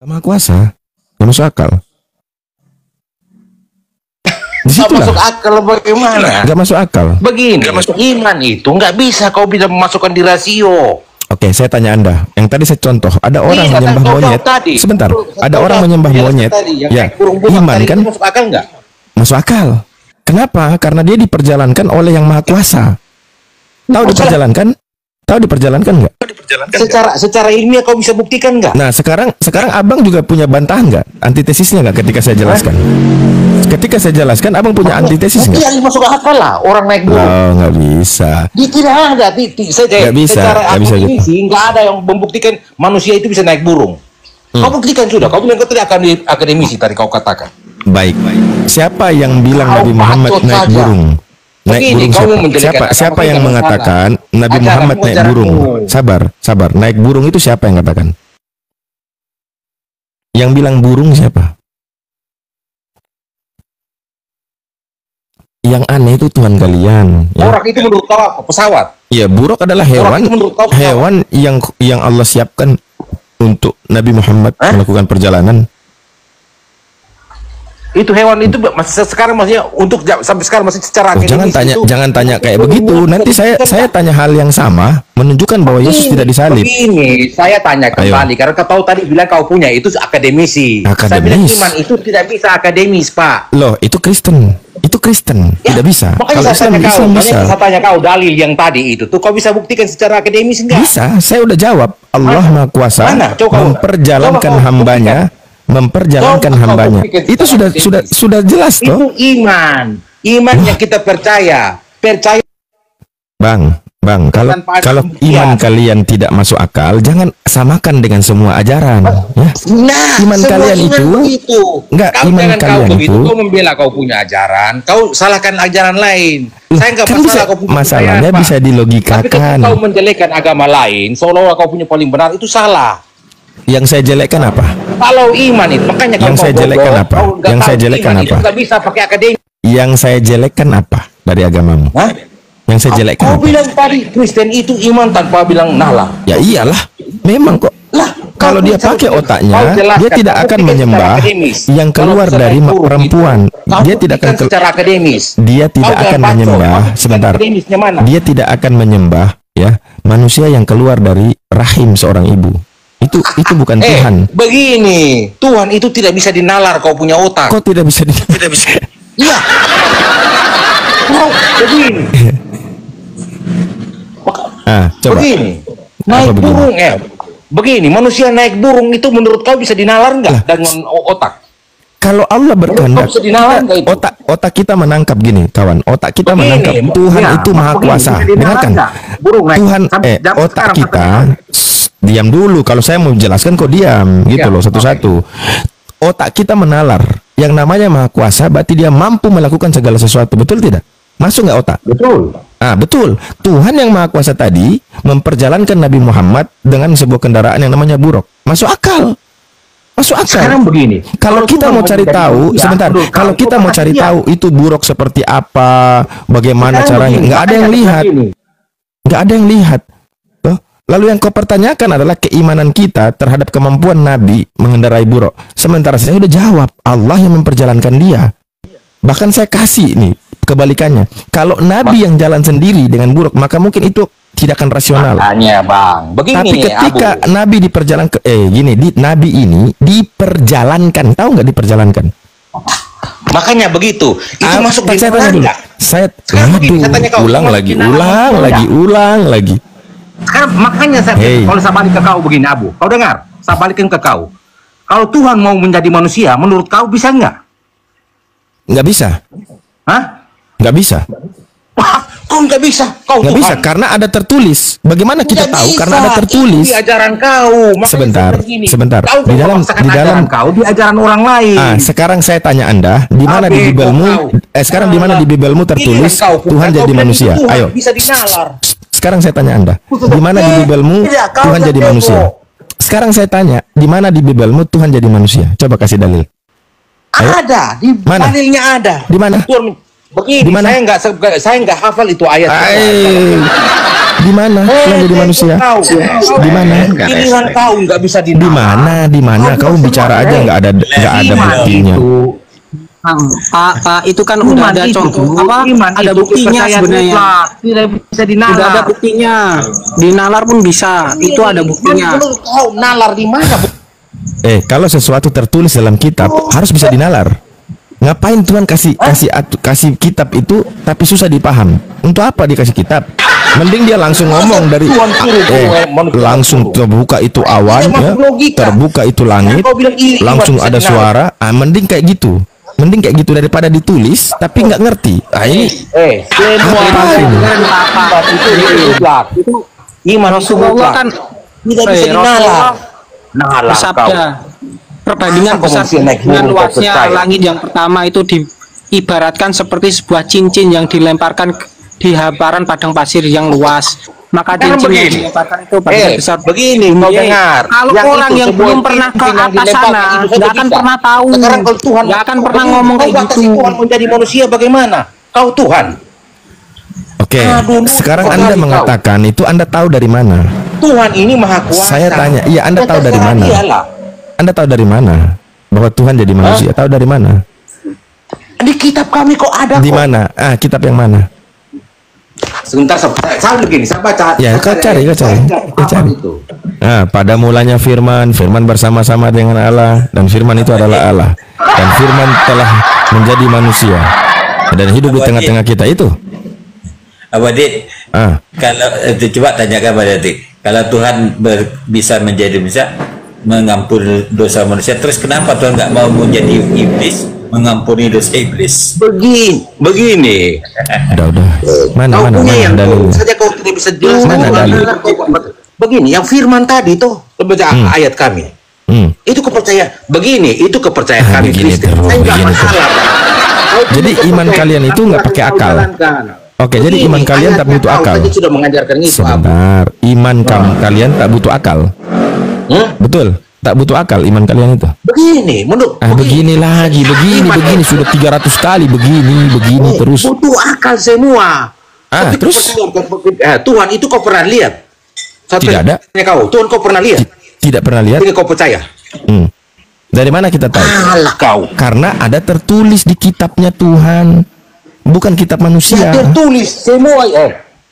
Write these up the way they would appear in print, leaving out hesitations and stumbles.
Maha Kuasa, nggak masuk akal. Nggak masuk akal bagaimana? Nggak masuk akal. Begini, iman itu nggak bisa kau bisa memasukkan di rasio. Oke, saya tanya Anda. Yang tadi saya contoh, ada orang menyembah monyet. Sebentar, ada orang menyembah monyet. Ya, iman kan? Masuk akal nggak? Masuk akal. Kenapa? Karena dia diperjalankan oleh Yang Maha Kuasa. Tahu diperjalankan? Tahu diperjalankan nggak? Secara ilmiah kau bisa buktikan nggak? Nah, sekarang abang juga punya bantahan nggak? Antitesisnya nggak ketika saya jelaskan? Ketika saya jelaskan, abang punya antitesis nggak? Iya, masuk akal lah. Orang naik burung. Oh, nggak bisa. Tidak ada. Nggak bisa. Nggak bisa gitu. Nggak ada yang membuktikan manusia itu bisa naik burung. Kau buktikan sudah. Kau bilang tadi akademisi tadi kau katakan. Baik. Siapa yang bilang Nabi Muhammad naik burung? Naik burung siapa yang mengatakan Nabi Muhammad naik burung? Sabar. Naik burung itu siapa yang katakan? Yang bilang burung siapa? Yang aneh itu Tuhan kalian. Ya. Buruk itu menurut kau apa? Pesawat. Iya, buruk adalah hewan yang Allah siapkan untuk Nabi Muhammad melakukan perjalanan. Itu hewan itu sekarang maksudnya untuk sampai sekarang masih secara akademis. Jangan tanya kayak begitu. Nanti saya tanya hal yang sama menunjukkan bahwa Yesus tidak disalib. Begini, saya tanya kembali karena kau tahu tadi bilang kau punya itu akademisi. Saya bilang iman itu tidak bisa akademis, Pak. Loh, itu Kristen. Itu Kristen, ya, tidak bisa. Kalau Islam bisa. Saya tanya kau dalil yang tadi itu tuh kau bisa buktikan secara akademis enggak? Bisa, saya udah jawab. Allah Maha Kuasa memperjalankan hambanya. Memperjalankan hambanya. Itu sudah jelas toh. Itu iman yang kita percaya. Bang, kalau iman kalian tidak masuk akal, jangan samakan dengan semua ajaran, ya. Iman kalian itu enggak, iman kalian itu kau membela kau punya ajaran, kau salahkan ajaran lain. Saya enggak masalahnya bisa dilogikakan. Tapi kau menjelekkan agama lain, seolah-olah kau punya paling benar, itu salah. Yang saya jelekkan apa? Kalau iman itu, makanya yang saya jelekkan apa? Yang saya jelekkan apa? Nggak bisa pakai akademi. Yang saya jelekkan apa dari agamamu? Hah? Yang saya jelekkan kau bilang tadi Kristen itu iman tanpa bilang nalar. Ya iyalah, memang kok. Kalau dia pakai otaknya, dia tidak akan menyembah yang keluar dari perempuan. Dia tidak akan secara akademis. Dia tidak akan menyembah sebentar. Dia tidak akan menyembah ya manusia yang keluar dari rahim seorang ibu. Itu bukan Tuhan. Begini, Tuhan itu tidak bisa dinalar. Kau punya otak. Kok tidak bisa? Tidak bisa. Iya. Begini. Coba. Begini. Naik burung, begini, manusia naik burung itu menurut kau bisa dinalar nggak dengan otak? Kalau Allah berkehendak, otak kita menangkap gini, kawan. Otak kita menangkap Tuhan itu Maha Kuasa. Dengarkan. Tuhan, otak kita. Diam dulu, kalau saya mau jelaskan kok diam gitu loh, satu-satu. Otak kita menalar yang namanya Maha Kuasa, berarti dia mampu melakukan segala sesuatu, betul tidak? Masuk nggak otak? Betul. Betul. Tuhan yang Maha Kuasa tadi memperjalankan Nabi Muhammad dengan sebuah kendaraan yang namanya buruk. Masuk akal. Masuk akal. Sekarang begini, kalau kita mau cari tahu, sebentar, kalau kita mau cari tahu itu buruk seperti apa, bagaimana caranya, nggak ada yang lihat. Nggak ada yang lihat. Lalu yang kau pertanyakan adalah keimanan kita terhadap kemampuan Nabi mengendarai buruk. Sementara saya sudah jawab, Allah yang memperjalankan dia. Bahkan saya kasih nih kebalikannya. Kalau Nabi yang jalan sendiri dengan buruk, maka mungkin itu tidak akan rasional. Makanya, Bang. Begini, tapi ketika Nabi diperjalankan, Nabi ini diperjalankan, tahu nggak diperjalankan? Makanya begitu. Itu masuk di saya tanya dulu. Ulang lagi. Sekarang makanya kalau saya balik ke kau begini, Abu, kau dengar? Saya balikin ke kau. Kalau Tuhan mau menjadi manusia, menurut kau bisa nggak? Nggak bisa. Hah? Nggak bisa. Kau nggak bisa. Kau nggak bisa karena ada tertulis. Bagaimana kita tahu? Karena ada tertulis. Di ajaran kau. Sebentar. Di dalam kau di ajaran orang lain. Sekarang saya tanya Anda, di mana di Bibelmu? Sekarang di mana di Bibelmu tertulis Tuhan jadi manusia? Ayo. Bisa dinalar. Sekarang saya tanya Anda, di mana di Bibelmu Tuhan jadi manusia? Sekarang saya tanya, di mana di Bibelmu Tuhan jadi manusia? Coba kasih dalil. Ayo. Ada, di mana? Dalilnya ada. Di mana? Begini, dimana? Saya nggak hafal itu ayat. Di mana yang jadi manusia? Di mana? Pilihan kau nggak bisa dinalar. Di mana? Kau bicara aja nggak ada buktinya. Pak, itu kan udah ada contoh ada buktinya sebenarnya. Tidak bisa dinalar. Udah ada buktinya. Dinalar pun bisa. Itu ada buktinya. Kau nalar di mana? Kalau sesuatu tertulis dalam kitab harus bisa dinalar. Ngapain Tuhan kasih kitab itu tapi susah dipaham? Untuk apa dikasih kitab? Mending dia langsung ngomong dari langsung terbuka itu awan ya, terbuka itu langit, langsung ada suara. Mending kayak gitu. Mending kayak gitu daripada ditulis tapi nggak ngerti. Ini itu iman Rasulullah kan tidak bisa dinalar. Bersabda, perbandingan besar dengan luasnya langit yang pertama itu diibaratkan seperti sebuah cincin yang dilemparkan di hamparan padang pasir yang luas. Maka cincin yang dilemparkan itu besar. Begini, kau dengar. Kalau orang yang belum pernah ke atas sana, nggak akan pernah tahu. Sekarang kalau Tuhan nggak akan pernah ngomong kayak gitu. Tuhan menjadi manusia bagaimana? Kau Tuhan. Oke, sekarang Anda mengatakan itu Anda tahu dari mana? Tuhan ini maha kuasa. Saya tanya, iya Anda tahu dari mana? Anda tahu dari mana bahwa Tuhan jadi manusia? Tahu dari mana? Di kitab kami kok ada. Di mana? Kitab yang mana? Sebentar, saya begini, saya baca. Ya, kau cari. Pada mulanya Firman bersama-sama dengan Allah, dan Firman itu adalah Allah, dan Firman telah menjadi manusia dan hidup di tengah-tengah kita itu. Adik, kalau coba tanyakan pada Adik, kalau Tuhan bisa menjadi mengampuni dosa manusia, terus kenapa Tuhan nggak mau menjadi iblis mengampuni dosa iblis? Begini. Udah. Mana dalilnya? Saja kau tidak bisa jelaskan. Mana dalil? Begini, yang Firman tadi tuh baca ayat kami. Itu kepercayaan. Begini, itu kepercayaan kami Kristen. Jadi iman kalian itu nggak pakai akal. Oke, jadi iman kalian tak butuh akal. Sudah mengajarkan itu. Sebentar, iman kalian tak butuh akal. Betul, tak butuh akal iman kalian itu. Begini, menurut begini sudah 300 kali begini terus. Butuh akal semua. Terus Tuhan itu kau pernah lihat? Tidak ada. Tuhan kau pernah lihat? Tidak pernah lihat. Jadi kau percaya? Dari mana kita tahu? Kau. Karena ada tertulis di kitabnya Tuhan. Bukan kitab manusia. Tertulis semua,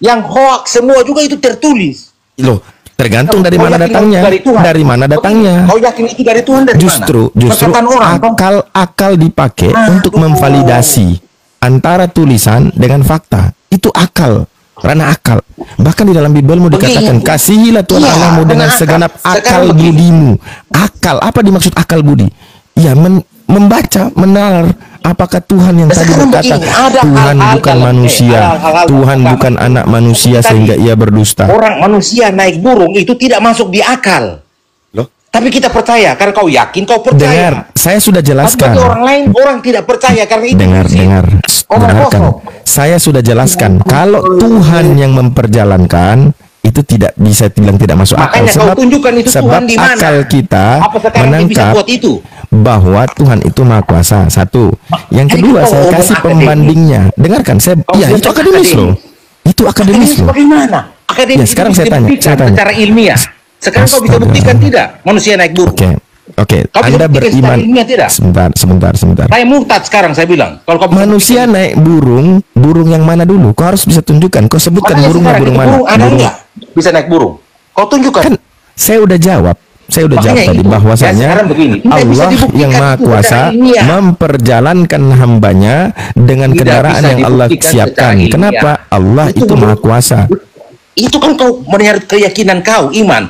yang hoax semua juga itu tertulis. Loh, tergantung dari mana datangnya. Dari mana datangnya? Kau yakin itu dari Tuhan dari Justru mana? akal dipakai untuk memvalidasi antara tulisan dengan fakta. Itu akal, ranah akal. Bahkan di dalam Bibelmu dikatakan kasihilah Tuhan Allahmu dengan segenap akal budimu. Akal, apa dimaksud akal budi? Ya, membaca, menalar. Apakah Tuhan yang tadi berkata Tuhan bukan manusia, Tuhan bukan anak manusia sehingga ia berdusta? Orang manusia naik burung itu tidak masuk di akal. Loh? Tapi kita percaya karena kau yakin, kau percaya. Dengar, saya sudah jelaskan. Tapi orang lain orang tidak percaya karena itu. Dengarkan. Saya sudah jelaskan kalau Tuhan yang memperjalankan itu tidak bisa dibilang tidak masuk akal. Makanya kau tunjukkan itu Tuhan di mana? Akal kita menangkap bahwa Tuhan itu maha kuasa. Satu. Yang kedua, saya kasih pembandingnya. Dengarkan, itu akademis loh. Itu akademis loh. Bagaimana? Akademis. Ya, sekarang saya tanya. Secara ilmiah. Sekarang kau bisa buktikan tidak manusia naik burung? Oke. Anda beriman. Sebentar. Saya murtad sekarang, saya bilang. Kalau kau manusia naik burung yang mana dulu? Kau harus bisa tunjukkan. Kau sebutkan burungnya burung mana? Ada nggak bisa naik burung? Kau tunjukkan. Kan saya udah jawab tadi bahwasanya Allah yang maha kuasa memperjalankan hambanya dengan kendaraan yang Allah siapkan. Kenapa? Allah itu maha kuasa. Itu kan kau menurut keyakinan kau, iman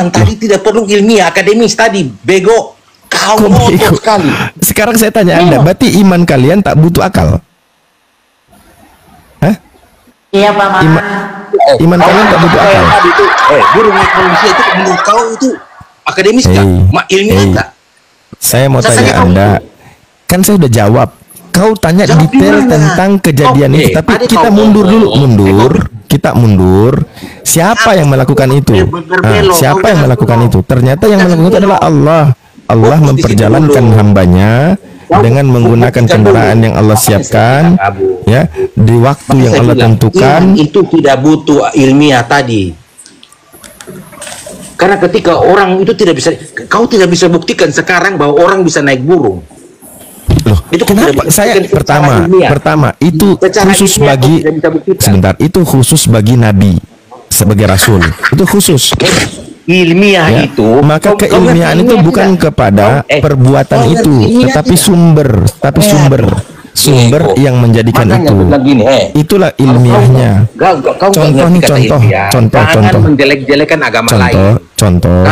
tadi tidak perlu ilmiah akademis tadi, bego. Kau bodoh sekali. Sekarang saya tanya Anda, berarti iman kalian tak butuh akal? Hah? Iya, Pak. Iman kalian tak butuh akal? Burung manusia itu menurut kau itu akademis nggak? Ilmiah nggak? Saya mau tanya Anda, kan saya udah jawab. Kau tanya detail tentang kejadian itu, tapi kita mundur dulu, kita mundur. Siapa yang melakukan itu? Siapa yang melakukan itu? Ternyata yang melakukan itu adalah Allah. Allah memperjalankan hambanya dengan menggunakan kendaraan yang Allah siapkan, ya, di waktu yang Allah tentukan. Itu tidak butuh ilmiah tadi. Karena ketika orang itu tidak bisa, kau tidak bisa buktikan sekarang bahwa orang bisa naik burung. Loh, itu kenapa saya pertama itu khusus bagi itu khusus bagi nabi sebagai rasul. Itu khusus. Ilmiah ya, itu, maka keilmiahan itu bukan kepada perbuatan itu, tetapi sumber yang menjadikan itu. Itulah ilmiahnya. Contoh. Menjelek-jelekan agama lain. Contoh.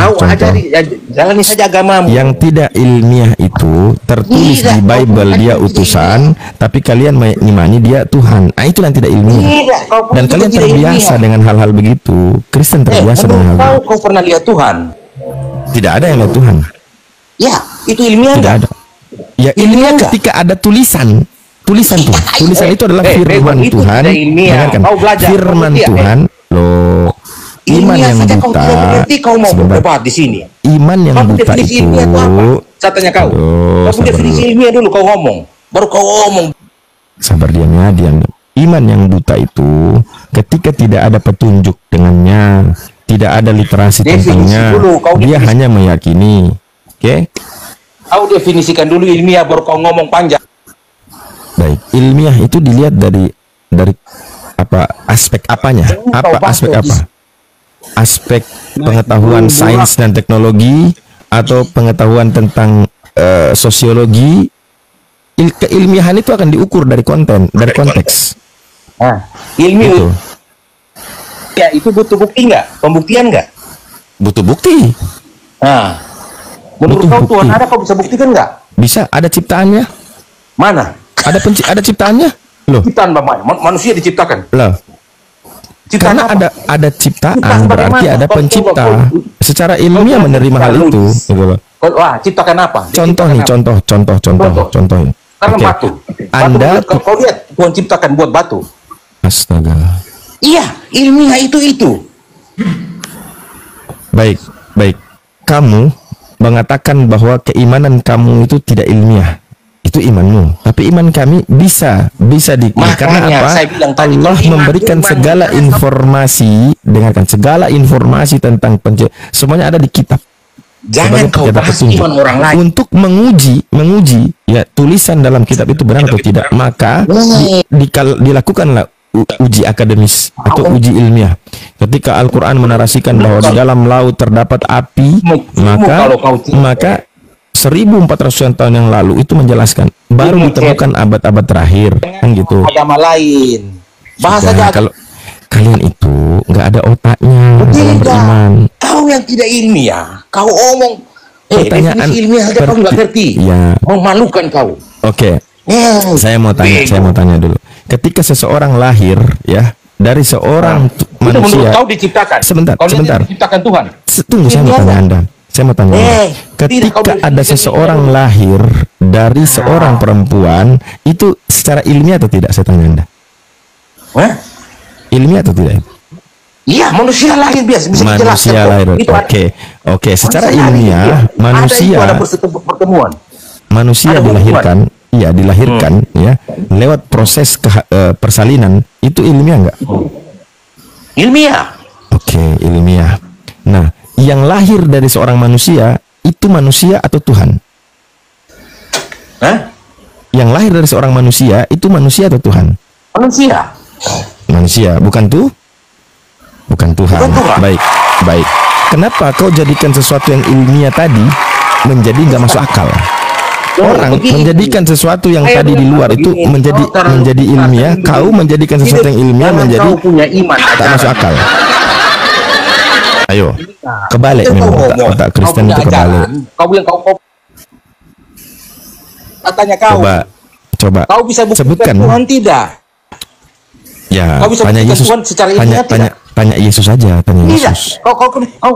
Jalani saja agamamu. Yang tidak ilmiah itu tertulis di Bible dia utusan, tapi kalian mengimani dia Tuhan. Itu yang tidak ilmiah. Dan kalian terbiasa dengan hal-hal begitu. Kristen terbiasa dengan hal begitu. Kau pernah lihat Tuhan? Tidak ada yang lihat Tuhan. Ya, itu ilmiah. Tidak ada. Ya, ilmiah ketika ada tulisan Tuhan. Tulisan itu adalah firman Tuhan. Dengarkan, firman Tuhan. Loh, iman yang buta. Sebentar. Di sini. Iman yang buta itu. Saya tanya kau. Kau definisi ilmiah dulu kau ngomong. Baru kau ngomong. Sabar, diam. Iman yang buta itu ketika tidak ada petunjuk dengannya, tidak ada literasi tentangnya, dia hanya meyakini. Oke? Kau definisikan dulu ilmiah baru kau ngomong panjang. Baik, ilmiah itu dilihat dari apa aspek apanya? Aspek apa? Aspek pengetahuan sains dan teknologi atau pengetahuan tentang sosiologi. Keilmiahan itu akan diukur dari dari konteks. Ilmiah itu. Ya, itu butuh bukti nggak? Pembuktian nggak? Butuh bukti. Menurut kau Tuhan ada, kau bisa buktikan nggak? Bisa, ada ciptaannya. Mana? Ada ciptaannya. Loh. Ciptaan manusia diciptakan. Loh. Karena ada ciptaan berarti ada pencipta. Secara ilmiah menerima hal itu. Gitu loh. Ciptakan apa? Contoh. Karena batu. Anda kau lihat Tuhan ciptakan buat batu. Astaga. Iya, ilmiah itu. Baik. Kamu mengatakan bahwa keimanan kamu itu tidak ilmiah. Itu imanmu, tapi iman kami bisa karena apa? Allah memberikan segala informasi, dengarkan, segala informasi tentang semuanya ada di kitab. Jangan kau bahas iman orang lain. Untuk menguji ya tulisan dalam kitab itu benar atau tidak, maka dilakukanlah uji akademis atau uji ilmiah. Ketika Al-Quran menarasikan bahwa di dalam laut terdapat api, maka 1400 tahun yang lalu itu menjelaskan, baru ditemukan abad-abad terakhir, kan gitu. Agama lain. Bahasa aja. Kalau kalian itu nggak ada otaknya dalam beriman. Kau yang tidak ilmiah, kau omong. Pertanyaan ilmiah aja kau nggak ngerti. Ya. Memalukan kau. Oke. Saya mau tanya dulu. Ketika seseorang lahir, ya, dari seorang manusia. Kau diciptakan. Sebentar. Diciptakan Tuhan. Tunggu, saya mau tanya Anda. Ketika ada seseorang lahir dari seorang perempuan, itu secara ilmiah atau tidak? Saya tanya Anda. Ilmiah atau tidak? Iya, manusia lahir biasa. Bisa manusia lahir. Oke. Secara ilmiah, manusia dilahirkan, ya, lewat proses persalinan. Itu ilmiah nggak? Ilmiah. Oke, ilmiah. Nah, yang lahir dari seorang manusia itu manusia atau Tuhan? Yang lahir dari seorang manusia itu manusia atau Tuhan? Manusia, bukan Tuhan. Baik. Kenapa kau jadikan sesuatu yang ilmiah tadi menjadi nggak masuk akal? Orang menjadikan sesuatu yang tadi di luar itu menjadi ilmiah, kau menjadikan sesuatu yang ilmiah menjadi tak masuk akal. Ayo, kebalik memang otak Kristen itu kebalik. Kau bilang kau tanya kau. Coba. Kau bisa buktikan Tuhan tidak? Ya, tanya Yesus. Tanya Yesus saja, tanya Yesus. Kau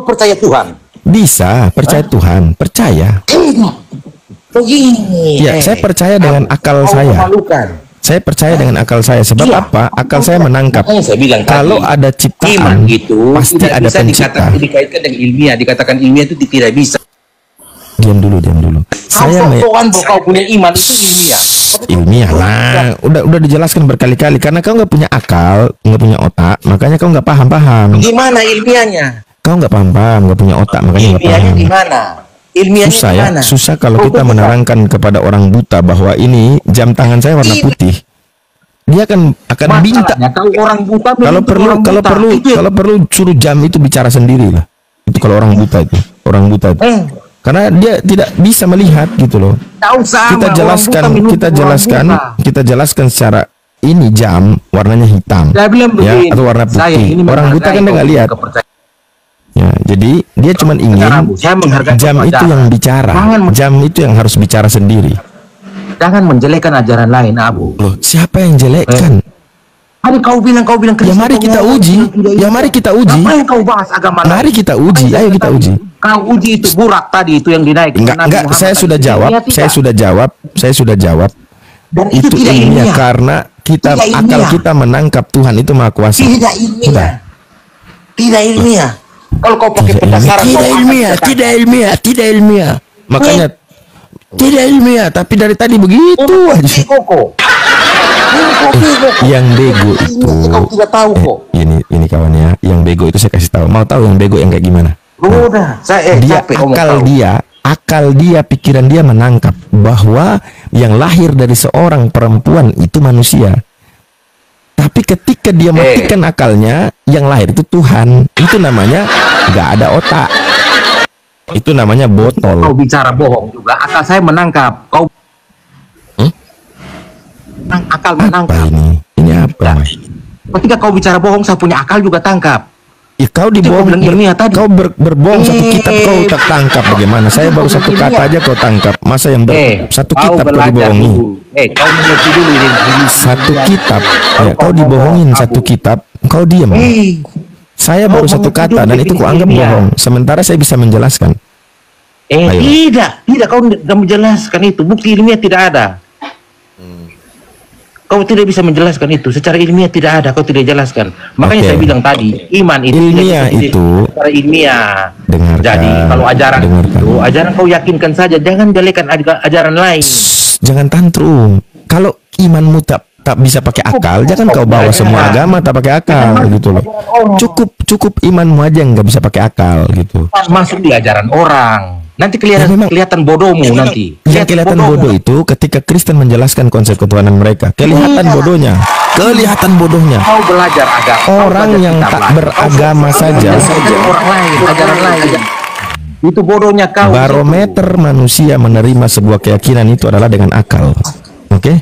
percaya Tuhan? Bisa, percaya Tuhan, percaya. Begini. Ya, saya percaya dengan akal saya. Saya percaya dengan akal saya. Sebab apa? Akal saya menangkap. Kalau ada ciptaan, pasti ada pencipta. Dikaitkan dengan ilmiah, dikatakan ilmiah itu tidak bisa. Diam dulu. Saya kau punya iman itu ilmiah. Ilmiah lah, udah dijelaskan berkali-kali. Karena kau nggak punya akal, nggak punya otak, makanya kau nggak paham. Gimana ilmiahnya? Kau nggak paham, nggak punya otak, makanya nggak paham. Gimana? Ilmiahnya susah gimana? Ya, susah kalau kita menerangkan kepada orang buta bahwa ini jam tangan saya warna putih. Dia akan minta. Orang buta kalau perlu suruh jam itu bicara sendiri lah. Itu kalau orang buta itu. Karena dia tidak bisa melihat gitu loh. Kita jelaskan secara ini jam warnanya hitam ya atau warna putih. Orang buta kan nggak lihat. Ya, jadi dia cuma ingin jam itu yang bicara. Jam itu yang harus bicara sendiri. Jangan menjelekkan ajaran lain, Abu. Loh, siapa yang jelekkan? Hari kau bilang ya mari kita uji. Ngapain kau bahas agama lain? Mari kita uji. Ayo kita uji. Kau uji itu burak tadi itu yang dinaikkan. Enggak, saya sudah jawab. Dan itu ilmiah karena akal kita menangkap Tuhan itu Maha Kuasa. Tidak ilmiah. Kalau kau pakai pendasaran tidak ilmiah. Makanya tidak ilmiah, tapi dari tadi begitu aja. Yang bego itu tidak tahu kok. Ini kawan ya, yang bego itu saya kasih tahu. Mau tahu yang bego yang kayak gimana? Akal dia, pikiran dia menangkap bahwa yang lahir dari seorang perempuan itu manusia. Tapi ketika dia matikan akalnya, yang lahir itu Tuhan. Itu namanya nggak ada otak. Itu namanya botol. Kau bicara bohong juga. Akal saya menangkap. Kau akal menangkap. Ini apa? Ketika kau bicara bohong, saya punya akal juga tangkap. Ya kau dibohong. Kau berbohong satu kitab kau tak tangkap bagaimana? Saya baru satu kata aja kau tangkap. Masa yang satu kitab kau dibohongi? Kau mengerti dulu ini. Satu kitab. Ya, kau dibohongin satu kitab. Kau diam. Saya baru satu kata dan itu kau anggap bohong. Sementara saya bisa menjelaskan. Tidak kau tidak menjelaskan itu. Bukti ilmiah tidak ada. Kau tidak bisa menjelaskan itu. Secara ilmiah tidak ada. Kau tidak jelaskan. Makanya saya bilang tadi, iman itu ilmiah itu secara ilmiah. Dengarkan, jadi kalau ajaran itu, ajaran kau yakinkan saja. Jangan jelekan ajaran lain. Jangan tantrum. Kalau imanmu tak bisa pakai akal, jangan kau bawa semua agama tak pakai akal gitu loh. Cukup imanmu aja yang nggak bisa pakai akal gitu. Masuk di ajaran orang. Nanti kelihatan bodohmu nanti. Yang kelihatan bodoh itu ketika Kristen menjelaskan konsep ketuhanan mereka. Kelihatan bodohnya. Kau belajar agama. Orang yang tak beragama saja. Orang lain, ajaran lain. Itu bodohnya kau. Barometer manusia menerima sebuah keyakinan itu adalah dengan akal. Oke?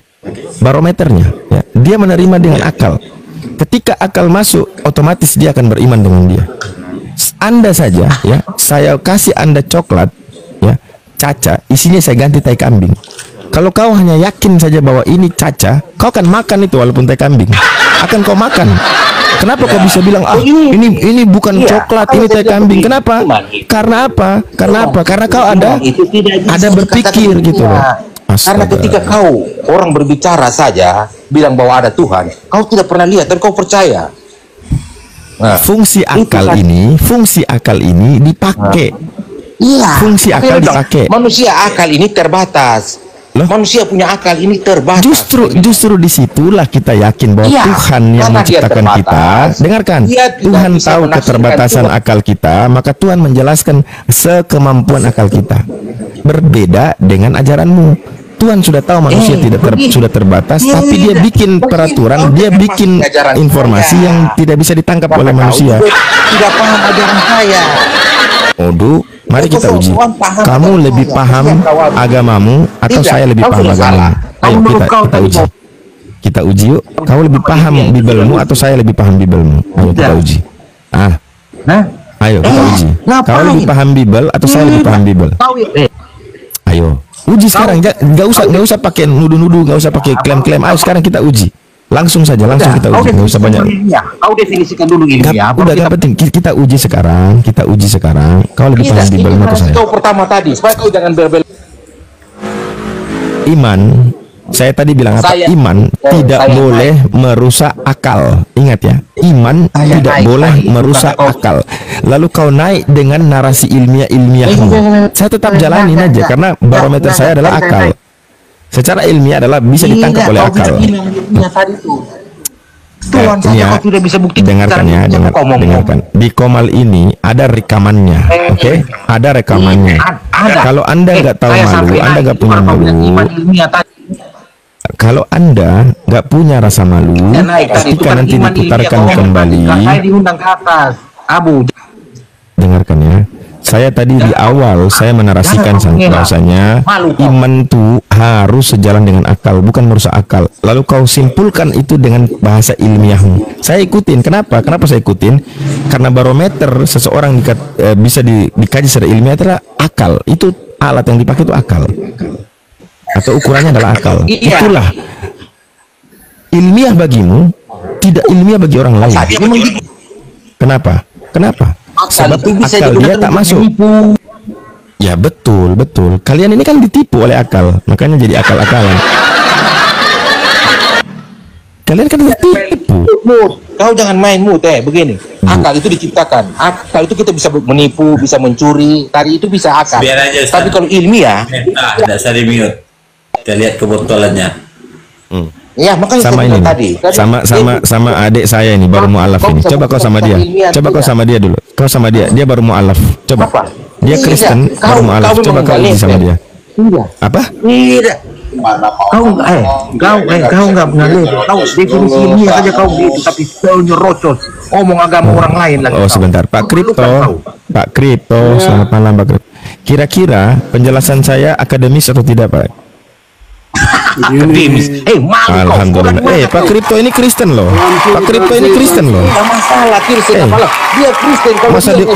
Barometernya, ya. Dia menerima dengan akal. Ketika akal masuk, otomatis dia akan beriman dengan dia. Anda saja, ya, saya kasih Anda coklat, ya, caca, isinya saya ganti tai kambing. Kalau kau hanya yakin saja bahwa ini caca, kau akan makan itu walaupun tai kambing. Akan kau makan. Kenapa kau bisa bilang ini bukan coklat, ini tai kambing? Kenapa? Karena apa? Karena kau ada berpikir gitu loh. Karena ketika orang berbicara saja bilang bahwa ada Tuhan, kau tidak pernah lihat dan kau percaya. Nah, fungsi akal ini dipakai. Iya. Fungsi akal dipakai. Manusia akal ini terbatas. Manusia punya akal ini terbatas. Justru disitulah kita yakin bahwa Tuhan yang menciptakan kita. Dengarkan, Tuhan tahu keterbatasan akal kita, maka Tuhan menjelaskan sekemampuan akal kita. Berbeda dengan ajaranmu. Tuhan sudah tahu manusia sudah terbatas, tapi dia bikin peraturan, dia bikin informasi yang tidak bisa ditangkap oleh manusia. Tidak paham ajaran saya. Mari kita uji. Kamu lebih paham agamamu atau saya lebih paham agamamu? Ayo kita uji. Kita uji yuk. Kamu lebih paham Bibelmu atau saya lebih paham Bibelmu? Ayo kita uji. Ayo kita uji. Kau lebih paham Bibel atau saya lebih paham Bibel? Ayo. Uji sekarang, nggak usah pakai nuduh-nuduh, nggak usah pakai klaim-klaim. Ayo sekarang kita uji, langsung kita uji, nggak usah banyak. Kau definisikan dulu ilmiah. Udah nggak penting, kita uji sekarang. Kau lebih paham Bibel atau saya? Kau pertama tadi, supaya kau jangan berbel. Iman Saya tadi bilang apa? Iman tidak boleh merusak akal. Ingat ya, iman tidak boleh merusak akal. Lalu kau naik dengan narasi ilmiahmu. Saya tetap jalanin aja karena barometer saya adalah akal. Secara ilmiah adalah bisa ditangkap oleh akal. Tuhan saja kau tidak bisa buktikan. Dengarkan ya, dengarkan. Di Komal ini ada rekamannya, oke? Ada rekamannya. Kalau Anda nggak tahu malu, Anda nggak punya malu. Kalau Anda nggak punya rasa malu, ketika nanti diputarkan kembali, dengarkan ya. Saya tadi di awal saya menarasikan bahasanya iman itu harus sejalan dengan akal, bukan merusak akal. Lalu kau simpulkan itu dengan bahasa ilmiahmu. Saya ikutin. Kenapa? Kenapa saya ikutin? Karena barometer seseorang bisa dikaji secara ilmiah adalah akal. Itu alat yang dipakai itu akal. Atau ukurannya adalah akal. Itulah ilmiah bagimu, tidak ilmiah bagi orang lain. Kenapa? Kenapa? Sebab akal dia tak masuk. Ya betul, betul. Kalian ini kan ditipu oleh akal, makanya jadi akal-akalan. Kalian kan ditipu. Kau jangan main mood begini. Akal itu diciptakan. Akal itu kita bisa menipu, bisa mencuri. Tadi itu bisa akal. Biar aja, tapi kalau ilmiah, tidak usah di-mute. Kita lihat kebotolannya. Ya, makanya sama ini tadi. Sama adik saya ini baru mualaf ini. Coba kau sama dia. Coba kau sama dia dulu. Kau sama dia. Dia baru mualaf. Coba. Dia Kristen baru mualaf. Coba kau uji sama dia. Apa? Tidak. Kau nggak mengalir. Kau definisi ilmiah saja kau gitu, tapi kau nyerocos. Ngomong agama orang lain lagi. Oh sebentar, Pak Kripto, selamat malam Pak Kripto. Kira-kira penjelasan saya akademis atau tidak Pak? Alhamdulillah. Pak Kripto ini Kristen loh. Pak Kripto ini Kristen loh. Tidak masalah Kristen apalah. Dia Kristen.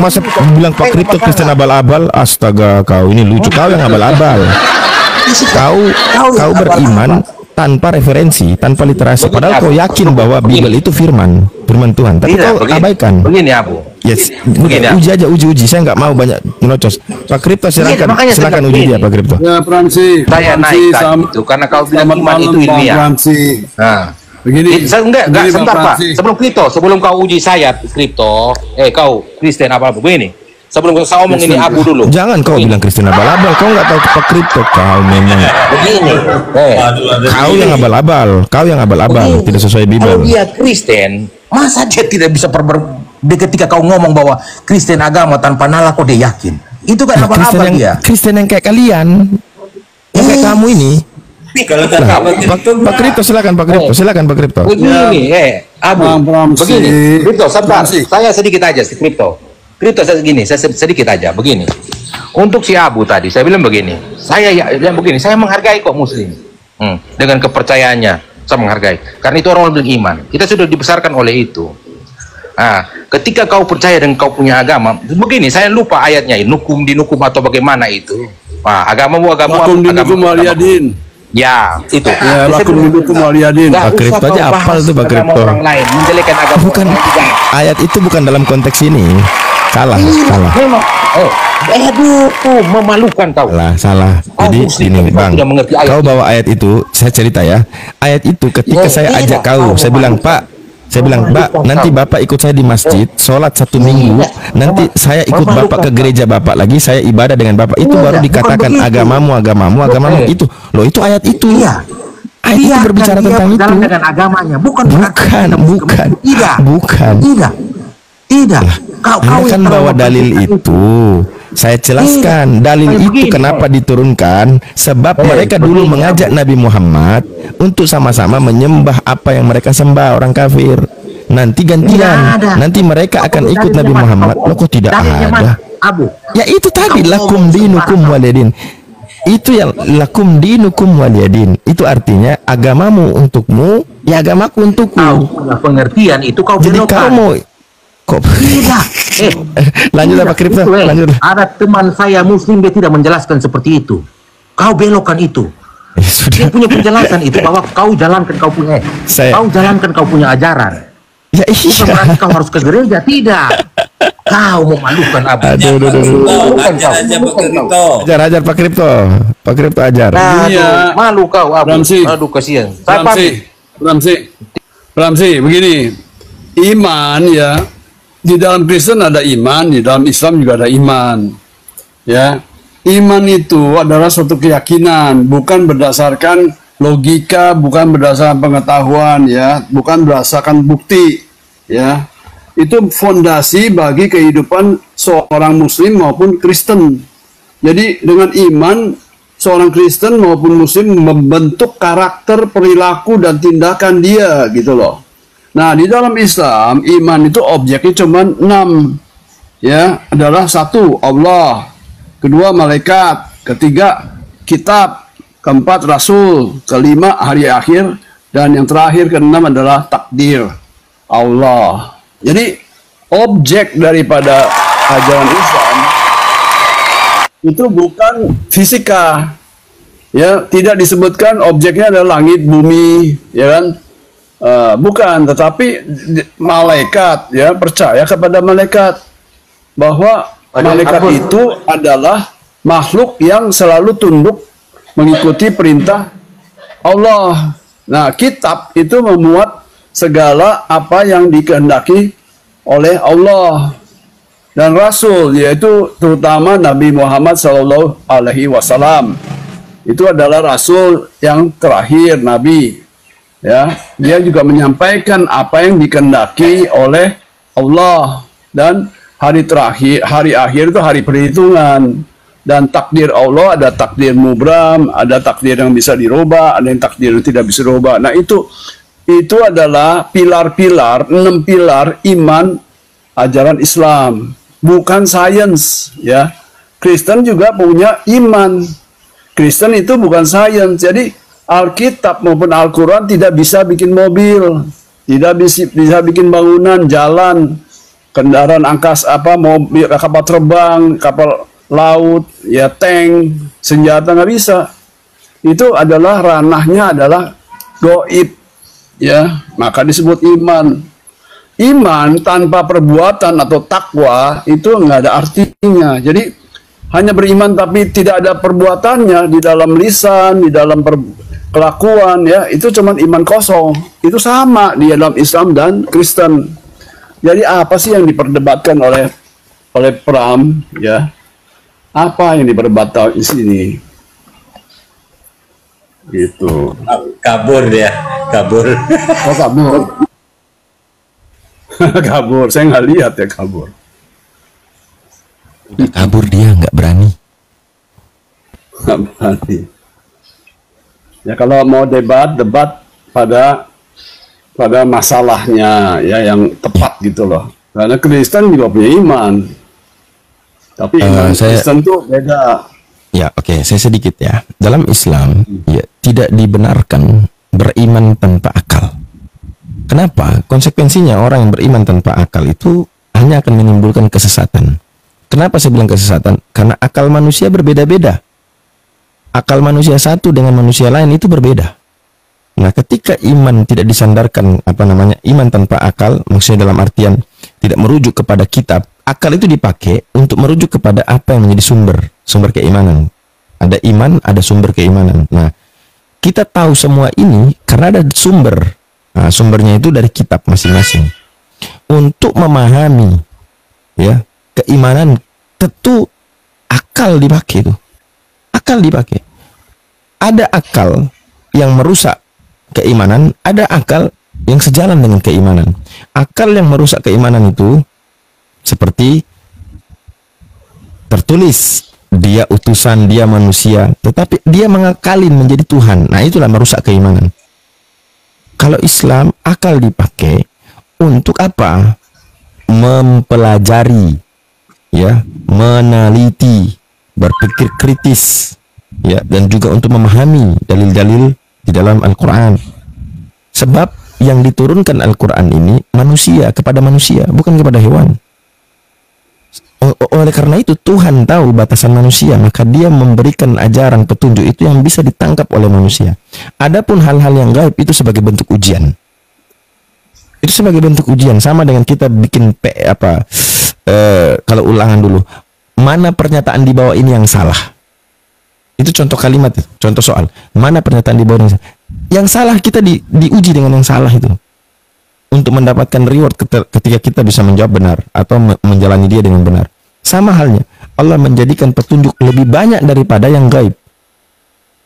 Masa bilang Pak Kripto Kristen abal-abal? Astaga, kau ini lucu. Kau yang abal-abal. Kau beriman tanpa referensi, tanpa literasi. Padahal kau yakin bahwa Bible itu firman Tuhan. Tapi kau abaikan. Begini Abu. Yes, uji. Saya nggak mau banyak menocos. Pak Kripto silakan uji dia Pak Kripto. Ya Pramsi, saya naik itu karena kau bilang iman itu ilmiah. Nah, begini. Enggak sebentar Pak. Sebelum kau uji saya Kripto, kau Kristen apa begini. Sebelum saya omong ini Abu dulu. Jangan kau bilang Kristen abal-abal. Kau nggak tahu Pak Kripto. Kau memang. Begini. Kau yang abal-abal. Tidak sesuai Bible. Kalau dia Kristen, masa dia tidak bisa ketika kau ngomong bahwa Kristen agama tanpa nalar, kok dia yakin? Itu kan abal-abal dia. Kristen yang kayak kalian, yang kayak kamu ini. Kalau Pak Kripto silakan Pak Kripto. Begini, Abu. Begini, Kripto, sabar. Saya sedikit aja si Kripto sedikit aja begini. Untuk si Abu tadi saya bilang begini, saya menghargai kok Muslim dengan kepercayaannya, saya menghargai karena itu orang beriman, kita sudah dibesarkan oleh itu. Ketika kau percaya dan kau punya agama begini, saya lupa ayatnya, nukum atau bagaimana itu, agamamu ya itu ya, Pak Kripto aja apal tuh Pak Kripto. Orang lain menjelekan agama bukan ayat itu bukan dalam konteks ini. Salah. Memang, memalukan kau. Salah. Jadi ini Bang, kau bawa ayat itu, saya cerita ya. Ayat itu ketika saya ajak kau, saya bilang Mbak, nanti Bapak ikut saya di masjid, sholat 1 minggu, nanti saya ikut Bapak ke gereja Bapak lagi, saya ibadah dengan Bapak. Itu baru dikatakan agamamu itu. Loh itu ayat itu. Ayat itu berbicara tentang itu. Dengan agamanya, bukan. Tidak. Kau kan bawa dalil itu. Saya jelaskan dalil itu kenapa diturunkan. Sebab mereka dulu mengajak Nabi Muhammad untuk sama-sama menyembah apa yang mereka sembah orang kafir. Nanti gantian. Nanti mereka akan ikut Nabi Muhammad. Loh kok tidak ada? Ya itu tadi lakum dinukum waliyadin. Itu yang lakum dinukum waliyadin. Itu artinya agamamu untukmu, ya agamaku untukku. Kau punya pengertian itu kau jadi kau mau tidak. Lanjut Pak Kripto. Lanjut. Ada teman saya Muslim, dia tidak menjelaskan seperti itu. Kau belokkan itu. Dia punya penjelasan itu bahwa kau jalankan kau punya ajaran. Ya iya. Bukan berarti kau harus ke gereja, tidak. Kau memalukan Abu. Aduh. Ajar Pak Kripto. Pak Kripto ajar. Iya. Malu kau Abu. Aduh kasihan. Ramsi, begini. Iman ya. Di dalam Kristen ada iman, di dalam Islam juga ada iman. Ya. Iman itu adalah suatu keyakinan, bukan berdasarkan logika, bukan berdasarkan pengetahuan ya, bukan berdasarkan bukti ya. Itu fondasi bagi kehidupan seorang muslim maupun Kristen. Jadi dengan iman seorang Kristen maupun muslim membentuk karakter, perilaku dan tindakan dia gitu loh. Nah, di dalam Islam iman itu objeknya cuma 6. Ya, adalah 1 Allah, kedua malaikat, ketiga kitab, keempat rasul, kelima hari akhir, dan yang terakhir keenam adalah takdir Allah. Jadi objek daripada ajaran Islam itu bukan fisika, ya, tidak disebutkan objeknya adalah langit, bumi, ya kan? Bukan, tetapi malaikat, ya, percaya kepada malaikat bahwa malaikat itu adalah makhluk yang selalu tunduk mengikuti perintah Allah. Nah, kitab itu memuat segala apa yang dikehendaki oleh Allah, dan Rasul yaitu terutama Nabi Muhammad SAW itu adalah Rasul yang terakhir Nabi. Ya, dia juga menyampaikan apa yang dikehendaki oleh Allah, dan hari terakhir, hari akhir itu hari perhitungan. Dan takdir Allah ada takdir mubram, ada takdir yang bisa dirubah, ada yang takdir yang tidak bisa dirubah. Nah, itu adalah pilar-pilar, 6 pilar iman ajaran Islam, bukan sains ya. Kristen juga punya iman. Kristen itu bukan sains. Jadi Alkitab maupun Al-Quran tidak bisa bikin mobil, tidak bisa bikin bangunan, jalan, kendaraan angkasa, mobil, kapal terbang, kapal laut, ya, tank, senjata, nggak bisa. Itu adalah ranahnya adalah goib, ya, maka disebut iman. Iman tanpa perbuatan atau takwa itu nggak ada artinya. Jadi hanya beriman tapi tidak ada perbuatannya di dalam lisan, di dalam kelakuan, ya, itu cuma iman kosong. Itu sama di dalam Islam dan Kristen. Jadi apa sih yang diperdebatkan oleh Pram, ya? Apa yang diperdebatkan di sini? Gitu. Kabur dia, kabur. Oh, kabur. Kabur, saya nggak lihat ya kabur. Udah kabur dia, nggak berani. Nggak berani. Ya, kalau mau debat pada masalahnya, ya, yang tepat gitu loh. Karena Kristen juga punya iman. Tapi iman Kristen tuh beda. Ya, oke, saya sedikit ya. Dalam Islam, ya, tidak dibenarkan beriman tanpa akal. Kenapa? Konsekuensinya orang yang beriman tanpa akal itu hanya akan menimbulkan kesesatan. Kenapa saya bilang kesesatan? Karena akal manusia berbeda-beda. Akal manusia satu dengan manusia lain itu berbeda. Nah, ketika iman tidak disandarkan, iman tanpa akal, maksudnya dalam artian tidak merujuk kepada kitab, akal itu dipakai untuk merujuk kepada apa yang menjadi sumber keimanan. Ada iman, ada sumber keimanan. Nah, kita tahu semua ini karena ada sumber. Nah, sumbernya itu dari kitab masing-masing. Untuk memahami, ya, keimanan, tentu akal dipakai itu. Akal dipakai. Ada akal yang merusak keimanan, ada akal yang sejalan dengan keimanan. Akal yang merusak keimanan itu seperti tertulis dia utusan, dia manusia, tetapi dia mengakalin menjadi Tuhan. Nah, itulah merusak keimanan. Kalau Islam, akal dipakai untuk apa? Mempelajari, ya, meneliti, berpikir kritis, ya, dan juga untuk memahami dalil-dalil di dalam Al-Quran. Sebab yang diturunkan Al-Quran ini manusia kepada manusia, bukan kepada hewan. Oleh karena itu Tuhan tahu batasan manusia, maka dia memberikan ajaran petunjuk itu yang bisa ditangkap oleh manusia. Adapun hal-hal yang gaib itu sebagai bentuk ujian. Itu sebagai bentuk ujian, sama dengan kita bikin kalau ulangan dulu, mana pernyataan di bawah ini yang salah? Itu contoh kalimat, contoh soal. Mana pernyataan di bawah ini yang salah? Kita diuji dengan yang salah itu untuk mendapatkan reward ketika kita bisa menjawab benar atau menjalani dia dengan benar. Sama halnya Allah menjadikan petunjuk lebih banyak daripada yang gaib.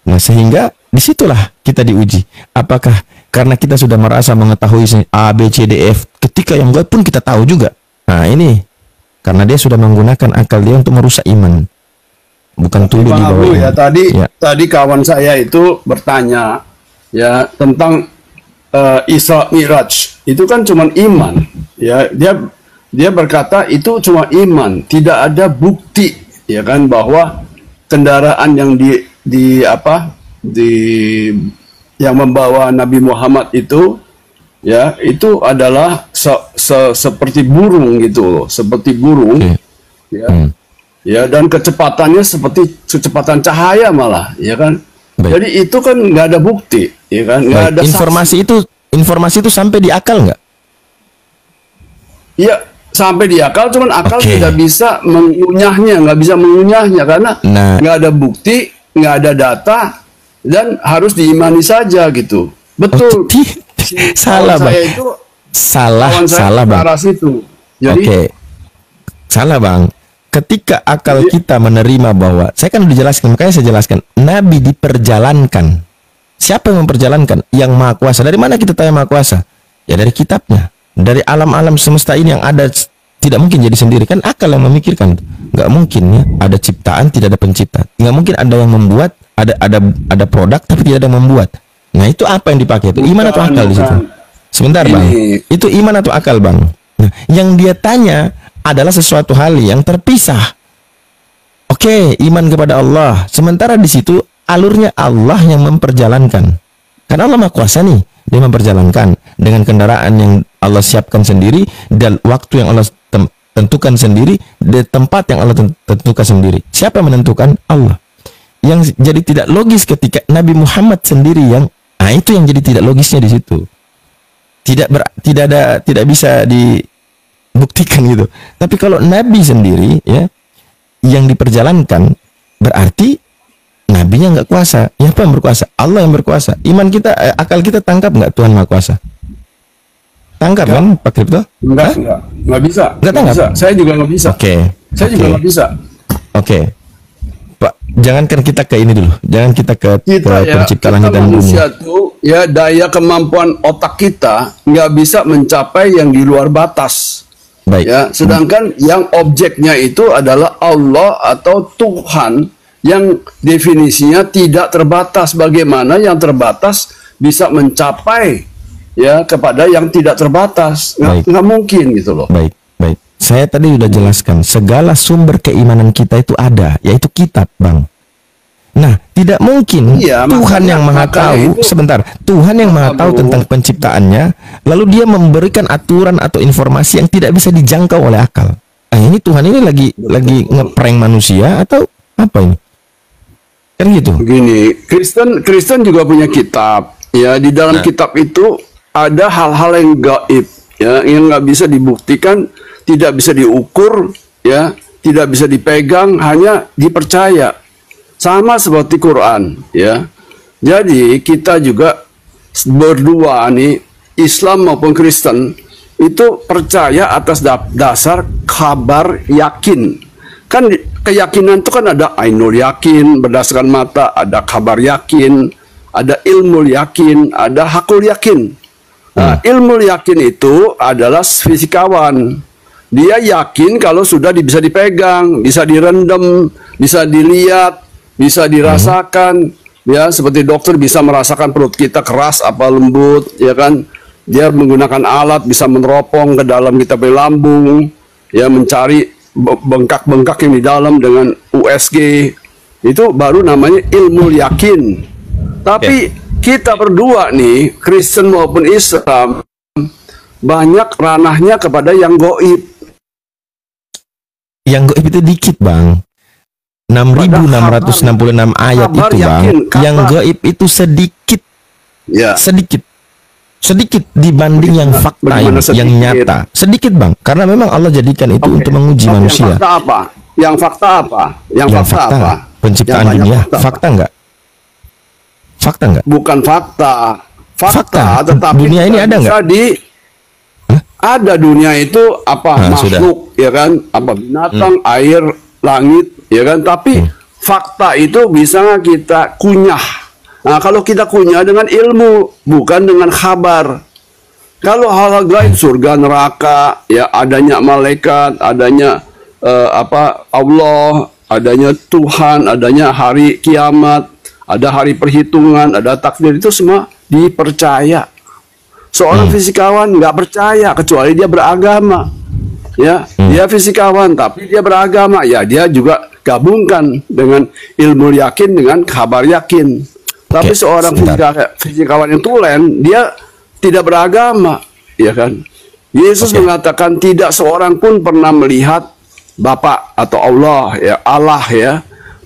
Nah, sehingga disitulah kita diuji. Apakah karena kita sudah merasa mengetahui A, B, C, D, F, ketika yang gaib pun kita tahu juga. Nah, ini karena dia sudah menggunakan akal dia untuk merusak iman. Bukan tunduk di bawah. Ya, tadi kawan saya itu bertanya ya tentang Isra Mi'raj. Itu kan cuma iman. Ya, dia berkata itu cuma iman, tidak ada bukti ya kan bahwa kendaraan yang yang membawa Nabi Muhammad itu ya itu adalah seperti burung gitu loh, seperti burung ya dan kecepatannya seperti kecepatan cahaya malah ya kan. Baik. Jadi itu kan nggak ada bukti ya kan, nggak ada informasi itu sampai di akal nggak? Iya, sampai di akal, cuman akal tidak bisa mengunyahnya, nggak bisa mengunyahnya karena nggak ada bukti, nggak ada data, dan harus diimani saja gitu. Betul. Salah bang. Salah bang. Jadi, salah bang. Ketika akal kita menerima bahwa, saya kan dijelaskan, makanya saya jelaskan, Nabi diperjalankan. Siapa yang memperjalankan? Yang Maha Kuasa. Dari mana kita tahu yang Maha Kuasa? Ya dari kitabnya. Dari alam-alam semesta ini yang ada, tidak mungkin jadi sendiri, kan akal yang memikirkan. Nggak mungkin ya ada ciptaan tidak ada pencipta. Nggak mungkin ada yang membuat, ada produk tapi tidak ada yang membuat. Nah, itu apa yang dipakai? Itu iman atau akal di situ? Sebentar bang, itu iman atau akal bang? Nah, yang dia tanya adalah sesuatu hal yang terpisah. Oke, iman kepada Allah. Sementara di situ alurnya Allah yang memperjalankan. Karena Allah Maha Kuasa nih, dia memperjalankan dengan kendaraan yang Allah siapkan sendiri dan waktu yang Allah tentukan sendiri, di tempat yang Allah tentukan sendiri. Siapa yang menentukan? Allah. Yang jadi tidak logis ketika Nabi Muhammad sendiri yang, nah itu yang jadi tidak logisnya di situ. Tidak bisa dibuktikan gitu. Tapi kalau Nabi sendiri ya yang diperjalankan, berarti Nabinya nggak kuasa. Ya, apa yang berkuasa? Allah yang berkuasa. Iman kita, akal kita tangkap nggak Tuhan Maha Kuasa? Tangkap kan, Pak Kripto? Enggak bisa. Nggak tangkap? Bisa. Saya juga nggak bisa. Saya juga nggak bisa. Pak, jangankan kita ke ini dulu. Jangan kita ke pencipta langit dan bumi. Manusia tuh, ya daya kemampuan otak kita nggak bisa mencapai yang di luar batas. Baik. Ya, sedangkan yang objeknya itu adalah Allah atau Tuhan yang definisinya tidak terbatas. Bagaimana yang terbatas bisa mencapai ya kepada yang tidak terbatas? Nggak mungkin gitu loh. Baik. Saya tadi sudah jelaskan segala sumber keimanan kita itu ada, yaitu kitab, bang. Nah, tidak mungkin Tuhan yang Maha Tahu, Tuhan yang Maha Tahu tentang penciptaannya, lalu dia memberikan aturan atau informasi yang tidak bisa dijangkau oleh akal. Nah, ini Tuhan ini lagi ngeprank manusia atau apa ini? Kan gitu. Begini, Kristen juga punya kitab. Ya, di dalam kitab itu ada hal-hal yang gaib, ya, yang nggak bisa dibuktikan, tidak bisa diukur, ya, tidak bisa dipegang, hanya dipercaya. Sama seperti Quran, ya. Jadi kita juga berdua nih, Islam maupun Kristen, itu percaya atas dasar kabar yakin. Kan keyakinan itu kan ada ainul yakin, berdasarkan mata, ada kabar yakin, ada ilmu yakin, ada hakul yakin. Nah, ilmu yakin itu adalah fisikawan. Dia yakin kalau sudah bisa dipegang, bisa direndam, bisa dilihat, bisa dirasakan. Ya, seperti dokter bisa merasakan perut kita keras apa lembut, ya kan? Dia menggunakan alat bisa meneropong ke dalam kita punya lambung, ya, mencari bengkak-bengkak yang di dalam dengan USG. Itu baru namanya ilmu yakin. Tapi kita berdua nih, Kristen maupun Islam, banyak ranahnya kepada yang goib. Yang goib itu dikit, bang. 6.666 ayat itu, bang. Yang goib itu sedikit. Ya. Sedikit. sedikit dibanding yang fakta yang nyata. Sedikit Bang, karena memang Allah jadikan itu untuk menguji manusia. Yang fakta apa? Yang fakta apa? Yang fakta apa? Penciptaan dunia. Fakta enggak? Fakta enggak? Bukan fakta. Fakta. Tetapi dunia ini ada enggak? Ada dunia itu apa? Makhluk, ya kan? Apa binatang, air, langit, ya kan? Tapi fakta itu bisa kita kunyah. Nah, kalau kita kunyah dengan ilmu, bukan dengan kabar. Kalau hal gaib, surga, neraka, ya adanya malaikat, adanya Allah, adanya Tuhan, adanya hari kiamat, ada hari perhitungan, ada takdir, itu semua dipercaya. Seorang fisikawan nggak percaya kecuali dia beragama. Ya, dia fisikawan tapi dia beragama. Ya, dia juga gabungkan dengan ilmu yakin dengan kabar yakin. Tapi seorang fisikawan yang tulen, dia tidak beragama, ya kan? Yesus mengatakan tidak seorang pun pernah melihat Bapa atau Allah, ya Allah, ya.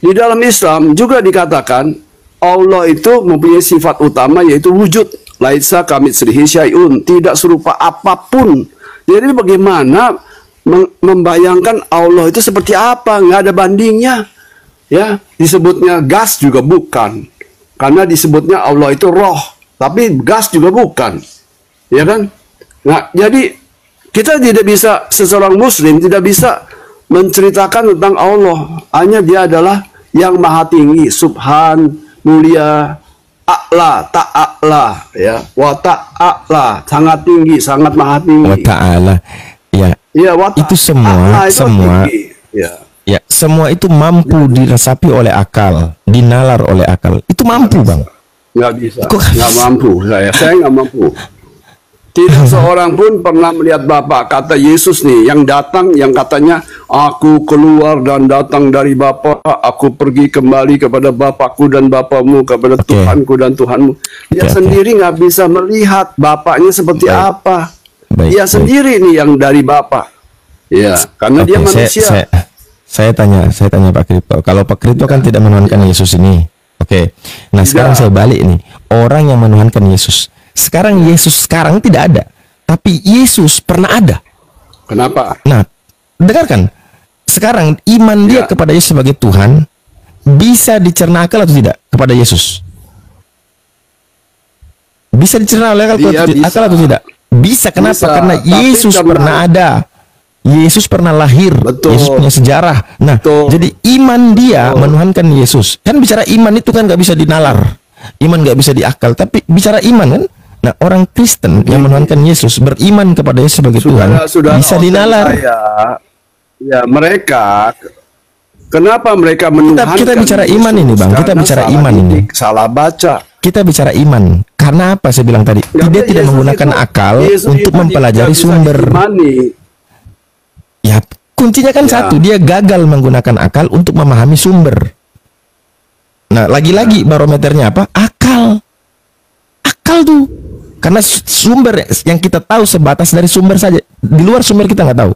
Di dalam Islam juga dikatakan Allah itu mempunyai sifat utama yaitu wujud. Laisa kamitslihi syai'un, tidak serupa apapun. Jadi bagaimana membayangkan Allah itu seperti apa? Nggak ada bandingnya. Ya, disebutnya gas juga bukan. Karena disebutnya Allah itu roh, tapi gas juga bukan, ya kan? Nah, jadi kita tidak bisa, seseorang muslim tidak bisa menceritakan tentang Allah. Hanya dia adalah yang maha tinggi, subhan, mulia, a'la, ta'ala, ya, wa ta'ala, sangat tinggi, sangat maha tinggi. Wa ta'ala, ya, itu semua, ya, semua itu mampu dirasapi oleh akal, dinalar oleh akal. Itu mampu, Bang. Nggak bisa, nggak mampu. Saya nggak mampu. Tidak seorang pun pernah melihat Bapa. Kata Yesus nih, yang datang, yang katanya, aku keluar dan datang dari Bapa, aku pergi kembali kepada Bapakku dan Bapamu, kepada Tuhanku dan Tuhanmu. Dia sendiri nggak bisa melihat Bapaknya seperti apa. Dia sendiri nih yang dari Bapa. Ya, karena dia manusia. Saya tanya Pak Kripto. Kalau Pak Kripto kan tidak menuhankan Yesus ini. Oke. Nah, sekarang saya balik nih. Orang yang menuhankan Yesus. Sekarang Yesus sekarang tidak ada. Tapi Yesus pernah ada. Kenapa? Nah, dengarkan. Sekarang iman dia kepada Yesus sebagai Tuhan bisa dicerna akal atau tidak kepada Yesus? Bisa dicerna oleh akal atau tidak? Bisa. Kenapa? Bisa, karena Yesus pernah ada. Yesus pernah lahir. Betul. Yesus punya sejarah. Nah, jadi iman dia menuhankan Yesus. Kan bicara iman itu kan nggak bisa dinalar. Iman nggak bisa diakal. Tapi bicara iman kan. Nah, orang Kristen yang menuhankan Yesus, beriman kepada Yesus sebagai Tuhan, bisa dinalar. Ya, mereka. Kenapa mereka menuhankan? Kita bicara iman ini, Bang. Kita bicara iman ini. Salah baca. Kita bicara iman. Karena apa saya bilang tadi? Dia tidak menggunakan akal untuk mempelajari sumber. Ya, kuncinya kan satu, dia gagal menggunakan akal untuk memahami sumber. Nah, lagi-lagi barometernya apa? Akal. Akal tuh. Karena sumber yang kita tahu sebatas dari sumber saja. Di luar sumber kita nggak tahu.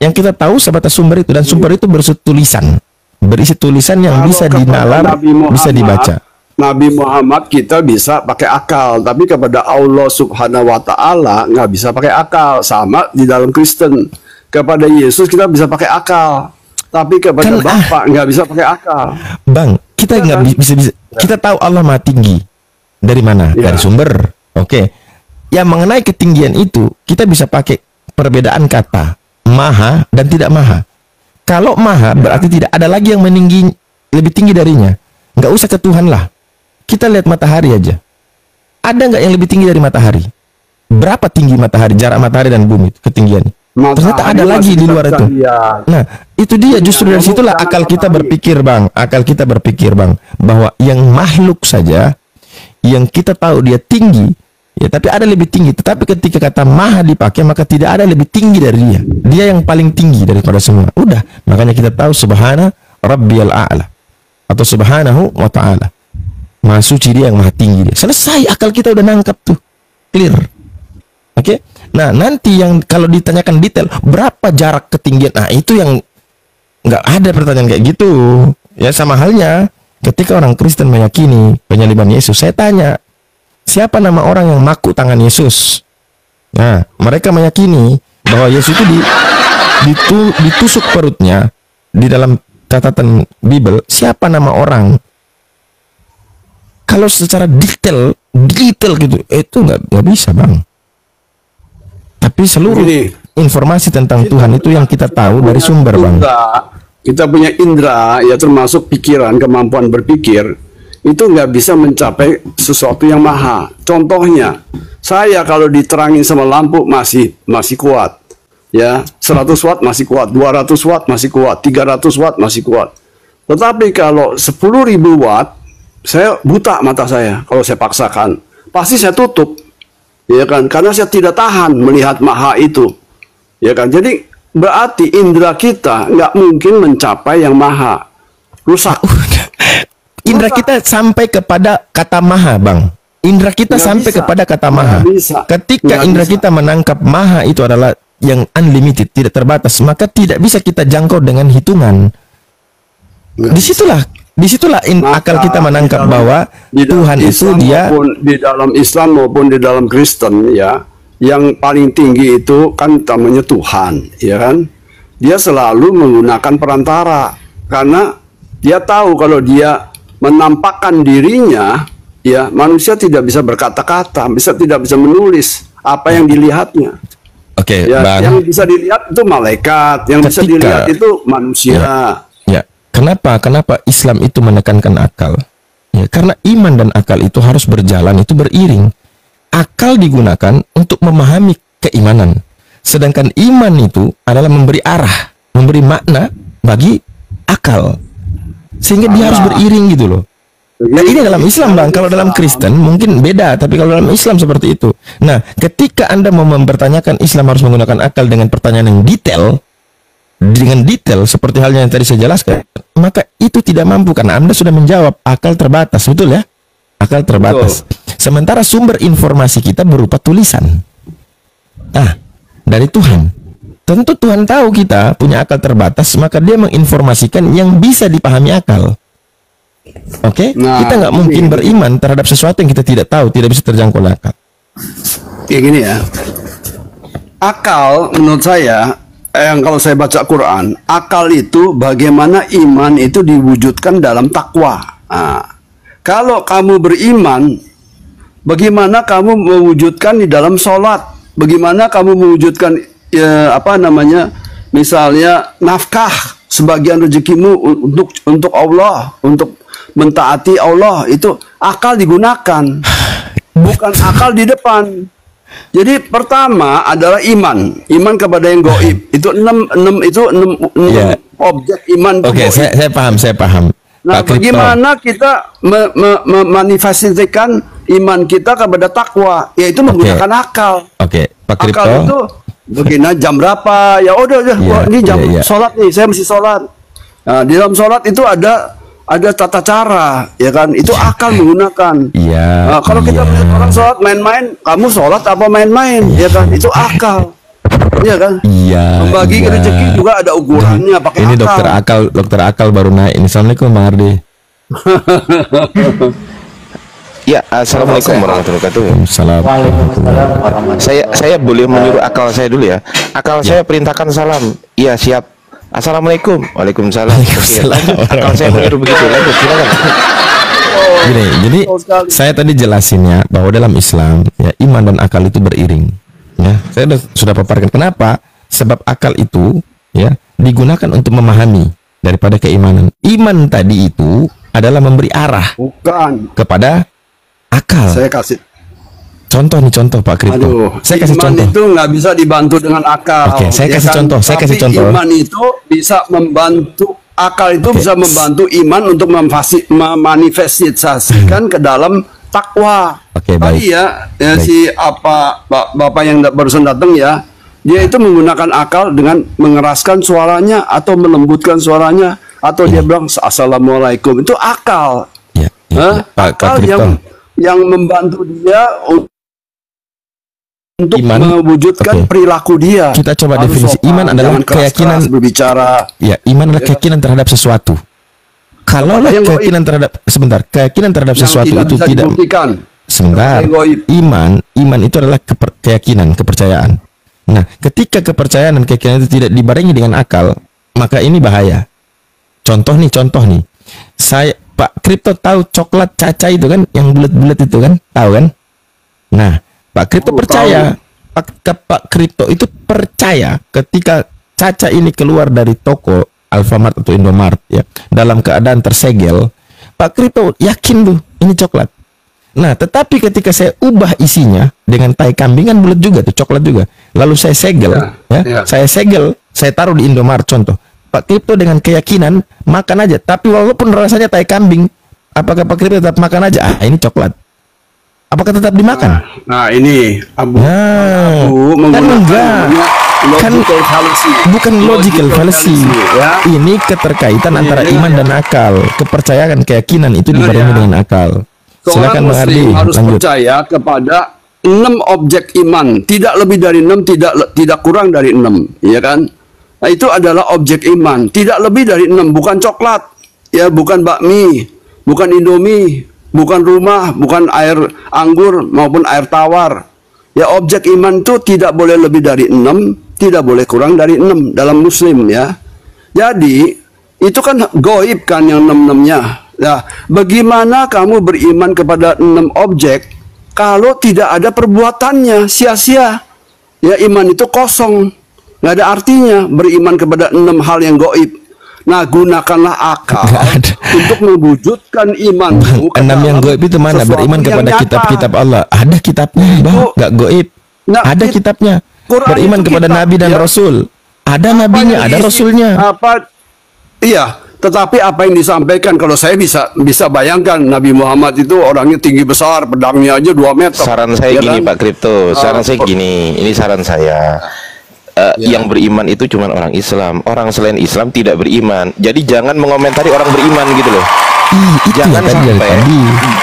Yang kita tahu sebatas sumber itu, dan sumber itu berisi tulisan. Berisi tulisan yang bisa dinalar, bisa dibaca. Nabi Muhammad kita bisa pakai akal, tapi kepada Allah Subhanahu wa Ta'ala nggak bisa pakai akal. Sama di dalam Kristen. Kepada Yesus kita bisa pakai akal, tapi kepada Bapa nggak bisa pakai akal. Bang, kita nggak bisa. Kita tahu Allah Maha Tinggi. Dari mana? Dari sumber. Oke. Yang mengenai ketinggian itu kita bisa pakai perbedaan kata maha dan tidak maha. Kalau maha berarti tidak ada lagi yang meninggi lebih tinggi darinya. Nggak usah ke Tuhan lah. Kita lihat matahari aja. Ada nggak yang lebih tinggi dari matahari? Berapa tinggi matahari? Jarak matahari dan bumi ketinggiannya? Ternyata ada lagi di luar itu. Nah, itu dia, justru dari situlah akal kita berpikir, Bang. Akal kita berpikir, Bang, bahwa yang makhluk saja yang kita tahu dia tinggi, ya, tapi ada lebih tinggi. Tetapi ketika kata maha dipakai, maka tidak ada lebih tinggi dari dia. Dia yang paling tinggi daripada semua. Udah, makanya kita tahu subhana rabbiyal a'la atau subhanahu wa ta'ala. Maha suci dia yang maha tinggi dia. Selesai, akal kita udah nangkap tuh. Clear. Oke? Nah, nanti yang kalau ditanyakan detail berapa jarak ketinggian, nah itu yang nggak ada pertanyaan kayak gitu. Ya, sama halnya ketika orang Kristen meyakini penyaliban Yesus, saya tanya, Siapa nama orang yang maku tangan Yesus? Nah, mereka meyakini bahwa Yesus itu ditusuk perutnya. Di dalam catatan Bible, siapa nama orang? Kalau secara detail gitu, itu nggak bisa, Bang. Tapi seluruh informasi tentang Tuhan itu yang kita tahu dari sumber, Bang. Kita punya indera, ya termasuk pikiran, kemampuan berpikir, itu nggak bisa mencapai sesuatu yang maha. Contohnya, saya kalau diterangin sama lampu masih kuat. Ya, 100 watt masih kuat, 200 watt masih kuat, 300 watt masih kuat. Tetapi kalau 10.000 watt, saya buta mata saya kalau saya paksakan. Pasti saya tutup. Ya kan? Karena saya tidak tahan melihat maha itu. Ya kan? Jadi berarti indera kita nggak mungkin mencapai yang maha. Rusak. Indera kita sampai kepada kata maha, Bang. Indera kita nggak sampai bisa. Kepada kata maha. Ketika indera kita menangkap maha itu adalah yang unlimited, tidak terbatas, maka tidak bisa kita jangkau dengan hitungan. Disitulah akal kita menangkap bahwa Tuhan itu dia di dalam Islam maupun di dalam Kristen, ya, yang paling tinggi itu kan namanya Tuhan, ya kan? Dia selalu menggunakan perantara karena dia tahu kalau dia menampakkan dirinya, ya, manusia tidak bisa berkata-kata, tidak bisa menulis apa yang dilihatnya. Oke, ya, Bang. Yang bisa dilihat itu malaikat, yang bisa dilihat itu manusia. Ya. Kenapa Islam itu menekankan akal? Ya, karena iman dan akal itu harus berjalan, itu beriring. Akal digunakan untuk memahami keimanan, sedangkan iman itu adalah memberi arah, memberi makna bagi akal, sehingga dia harus beriring gitu loh. Nah, ini dalam Islam, Bang. Kalau dalam Kristen mungkin beda, tapi kalau dalam Islam seperti itu. Nah, ketika Anda mau mempertanyakan Islam harus menggunakan akal dengan pertanyaan yang detail, seperti halnya yang tadi saya jelaskan, maka itu tidak mampu karena Anda sudah menjawab akal terbatas, betul ya? Akal terbatas. Sementara sumber informasi kita berupa tulisan. Nah, dari Tuhan. Tentu Tuhan tahu kita punya akal terbatas, maka dia menginformasikan yang bisa dipahami akal. Oke, nah, kita nggak mungkin beriman terhadap sesuatu yang kita tidak tahu, tidak bisa terjangkau akal. Ya gini ya, akal menurut saya, yang kalau saya baca Quran, akal itu bagaimana iman itu diwujudkan dalam takwa. Nah, kalau kamu beriman, bagaimana kamu mewujudkan di dalam sholat? Bagaimana kamu mewujudkan misalnya nafkah sebagian rezekimu untuk Allah, untuk mentaati Allah, itu akal digunakan, bukan akal di depan. Jadi pertama adalah iman kepada yang gaib. Itu enam objek iman. Oke, saya paham. Nah, bagaimana kita memanifestasikan iman kita kepada takwa, yaitu menggunakan akal. Oke, Pak Kripto. Akal itu begini, jam berapa? Ya udah, ini jam sholat nih, saya mesti sholat. Nah, di dalam sholat itu ada tata cara, ya kan? Itu akal menggunakan. Nah, kalau kita melihat orang sholat main-main, kamu sholat apa main-main, ya kan? Itu akal, ya kan? Membagi rezeki juga ada ukurannya, pakai ini akal. Dokter akal baru naik. Assalamualaikum, Bang Ardi. Ya, assalamualaikum warahmatullahi wabarakatuh. Waalaikumsalam. Saya boleh menyuruh akal saya dulu ya. Akal saya perintahkan salam. Iya, siap. Assalamualaikum. Waalaikumsalam. Akal saya menyuruh begitu. Lanjut, silakan. Gini, jadi saya tadi jelasin ya bahwa dalam Islam ya iman dan akal itu beriring. Ya, saya sudah paparkan kenapa? Sebab akal itu ya digunakan untuk memahami daripada keimanan. Iman tadi itu adalah memberi arah kepada akal. Saya kasih contoh Pak Kripto. Saya kasih contoh. Iman itu nggak bisa dibantu dengan akal. Oke, saya kasih contoh. Iman itu bisa membantu, akal itu bisa membantu iman untuk memanifestasikan ke dalam takwa. Oke, baik. Tadi baik. Si Bapak yang barusan datang ya, dia itu menggunakan akal dengan mengeraskan suaranya atau melembutkan suaranya, atau dia bilang assalamualaikum, itu akal. Akal yang membantu dia untuk mewujudkan perilaku dia. Kita coba definisi iman adalah keyakinan berbicara. Ya, iman adalah keyakinan terhadap sesuatu. Kalau keyakinan terhadap sesuatu itu tidak sebentar. Iman itu adalah keyakinan, kepercayaan. Nah, ketika kepercayaan dan keyakinan itu tidak dibarengi dengan akal, maka ini bahaya. Contoh nih. Pak Kripto tahu coklat Caca itu kan, yang bulat-bulat itu kan, tahu kan? Nah, Pak Kripto percaya. Pak Kripto itu percaya ketika Caca ini keluar dari toko Alfamart atau Indomart ya, dalam keadaan tersegel, Pak Kripto yakin tuh ini coklat. Nah, tetapi ketika saya ubah isinya dengan tai kambing kan bulat juga tuh, coklat juga. Lalu saya segel, saya segel, saya taruh di Indomart contoh. Pak Kripto dengan keyakinan makan aja, tapi walaupun rasanya tai kambing, apakah Pak Kripto tetap makan aja? Ah, ini coklat. Apakah tetap dimakan? Nah ini Abu kan enggak. Kan bukan logical fallacy. Ya. Ini keterkaitan antara iman dan akal. Kepercayaan, keyakinan itu dibarengi dengan akal. Silakan Bang Ardi, harus lanjut. Percaya kepada 6 objek iman, tidak lebih dari 6, tidak kurang dari 6, ya kan? Nah, itu adalah objek iman, tidak lebih dari 6, bukan coklat, ya, bukan bakmi, bukan Indomie, bukan rumah, bukan air anggur maupun air tawar. Ya, objek iman itu tidak boleh lebih dari 6, tidak boleh kurang dari 6 dalam Muslim, ya. Jadi itu kan goib kan yang 6-6-nya. Nah, bagaimana kamu beriman kepada 6 objek kalau tidak ada perbuatannya, sia-sia? Ya, iman itu kosong, nggak ada artinya beriman kepada 6 hal yang goib. Nah, gunakanlah akal untuk mewujudkan iman. 6 yang goib itu mana? Beriman kepada kitab-kitab Allah. Ada kitabnya, nggak goib. Nah, ada kitabnya. Beriman kepada Nabi dan Rasul. Ada nabinya, ada rasulnya. Iya. Tetapi apa yang disampaikan, kalau saya bisa bayangkan Nabi Muhammad itu orangnya tinggi besar, pedangnya aja 2 meter. Saran saya gini kan? Pak Kripto, saran saya gini, ini saran saya. Yang beriman itu cuma orang Islam. Orang selain Islam tidak beriman. Jadi jangan mengomentari orang beriman gitu loh.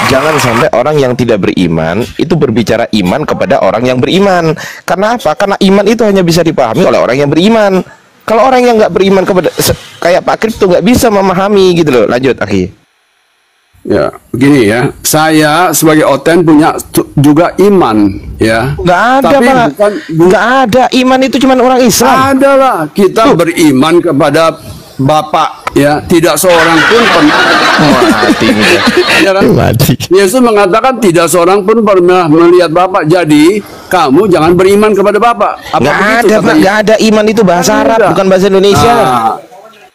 Jangan sampai orang yang tidak beriman itu berbicara iman kepada orang yang beriman. Karena apa? Karena iman itu hanya bisa dipahami oleh orang yang beriman. Kalau orang yang nggak beriman kepada kayak Pak Kripto nggak bisa memahami gitu loh. Lanjut, Akhi. Ya, begini ya. Saya sebagai Oten punya juga iman, ya. Nggak ada, tapi Pak. Nggak ada. Iman itu cuma orang Islam. Ada lah. Kita beriman kepada Bapak, ya. Tidak seorang pun pernah mati. Ya kan? Yesus mengatakan tidak seorang pun pernah melihat Bapak. Jadi kamu jangan beriman kepada Bapak. Nggak ada iman itu bahasa Arab, bukan bahasa Indonesia.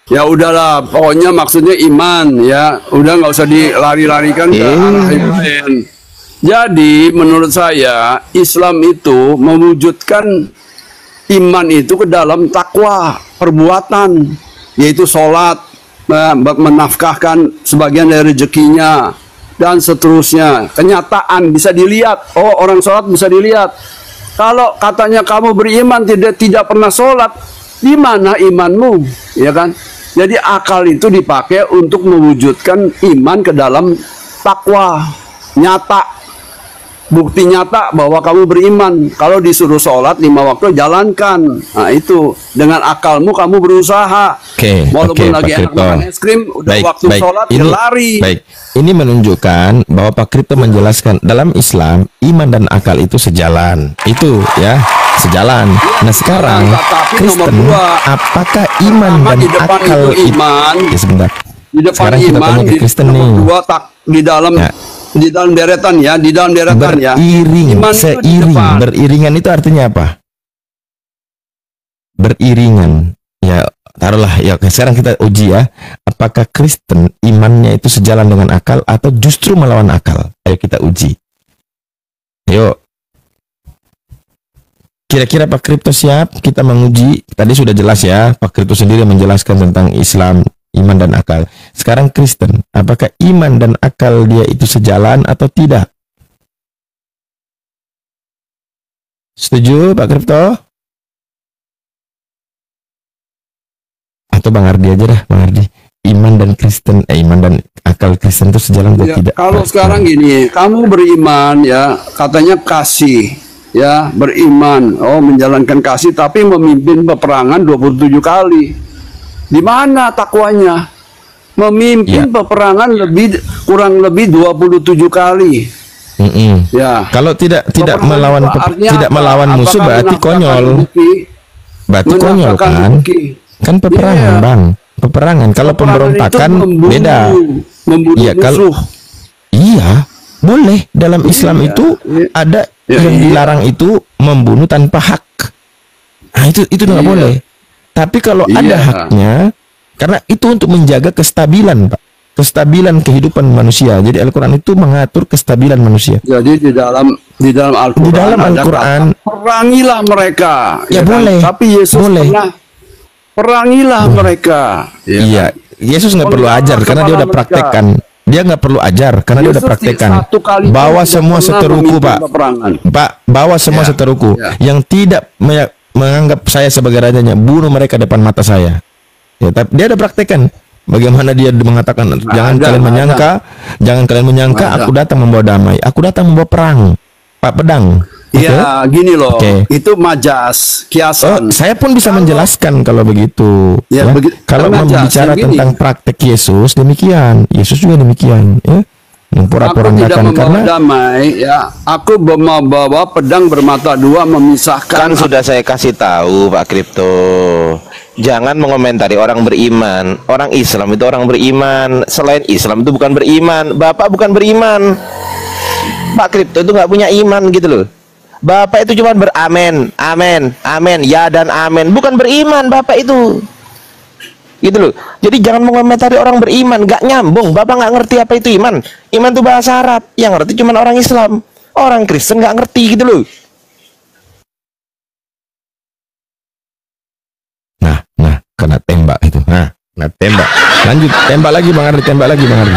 Ya udahlah, pokoknya maksudnya iman, ya. Udah nggak usah dilari-larikan ke arah yang lain. Jadi menurut saya Islam itu mewujudkan iman itu ke dalam takwa perbuatan, yaitu sholat, menafkahkan sebagian dari rezekinya dan seterusnya. Kenyataan bisa dilihat. Oh, orang sholat bisa dilihat. Kalau katanya kamu beriman tidak pernah sholat, di mana imanmu, ya kan? Jadi akal itu dipakai untuk mewujudkan iman ke dalam takwa nyata, bukti nyata bahwa kamu beriman. Kalau disuruh sholat 5 waktu, jalankan. Nah, itu dengan akalmu kamu berusaha. Walaupun lagi enak makan es krim, udah waktu sholat dia lari. Ini menunjukkan bahwa Pak Kripto menjelaskan dalam Islam iman dan akal itu sejalan. Itu ya, sejalan. Nah, sekarang Kristen, apakah iman dan akal itu iman? Ya, sebentar. Di depan sekarang iman, kita tanya ke Kristen nih. Di dalam ya. Di dalam deretan ya, di dalam deretan ya. Seiring, beriringan itu artinya apa? Beriringan. Ya, taruhlah ya. Sekarang kita uji ya. Apakah Kristen imannya itu sejalan dengan akal atau justru melawan akal? Ayo kita uji. Ayo. Kira-kira Pak Kripto siap kita menguji? Tadi sudah jelas ya, Pak Kripto sendiri menjelaskan tentang Islam, iman dan akal. Sekarang Kristen, apakah iman dan akal dia itu sejalan atau tidak? Setuju Pak Kripto? Atau Bang Ardi aja dah, Bang Ardi. Iman dan Kristen, iman dan akal Kristen itu sejalan atau tidak? Kalau sekarang gini, kamu beriman ya, katanya kasih, ya, beriman, oh menjalankan kasih, tapi memimpin peperangan 27 kali. Di mana takwanya? Memimpin peperangan kurang lebih 27 kali. Ya. Kalau tidak melawan musuh berarti konyol. Berarti konyol kan? Kan peperangan, Bang. Peperangan. Kalau pemberontakan beda. Iya, kalau iya, boleh. Dalam Islam itu ada yang dilarang itu membunuh tanpa hak. Nah, itu nggak boleh. Tapi kalau ada haknya, karena itu untuk menjaga kestabilan, Pak. Kestabilan kehidupan manusia. Jadi Al-Quran itu mengatur kestabilan manusia. Jadi di dalam Al-Quran perangilah mereka. Ya, boleh. Tapi Yesus pernah perangilah mereka. Iya. Yesus nggak perlu ajar karena dia udah praktekkan. Dia nggak perlu ajar karena dia udah praktekkan. Bawa semua seteruku, Pak. Bawa semua seteruku yang tidak menganggap saya sebagai rajanya, bunuh mereka depan mata saya. Ya, tapi dia udah praktekkan. Bagaimana dia mengatakan, jangan kalian menyangka aku datang membawa damai, aku datang membawa perang, Pak, pedang. Iya, gini loh, itu majas, kiasan. Saya pun bisa menjelaskan kalau begitu. Ya, kalau membicara tentang praktek Yesus, demikian. Yesus juga demikian. Ya. Aku tidak membawa damai, ya. Aku membawa pedang bermata dua memisahkan. Kan sudah saya kasih tahu, Pak Kripto. Jangan mengomentari orang beriman. Orang Islam itu orang beriman. Selain Islam itu bukan beriman. Bapak bukan beriman. Pak Kripto itu nggak punya iman gitu loh. Bapak itu cuma beramen, amen, amen, ya dan amen. Bukan beriman Bapak itu. Gitu loh. Jadi jangan mengomentari orang beriman. Nggak nyambung. Bapak nggak ngerti apa itu iman. Iman itu bahasa Arab. Yang ngerti cuma orang Islam. Orang Kristen nggak ngerti gitu loh. Kena tembak itu. Nah, tembak. Lanjut, tembak lagi Bang Ardi, tembak lagi Bang Ardi.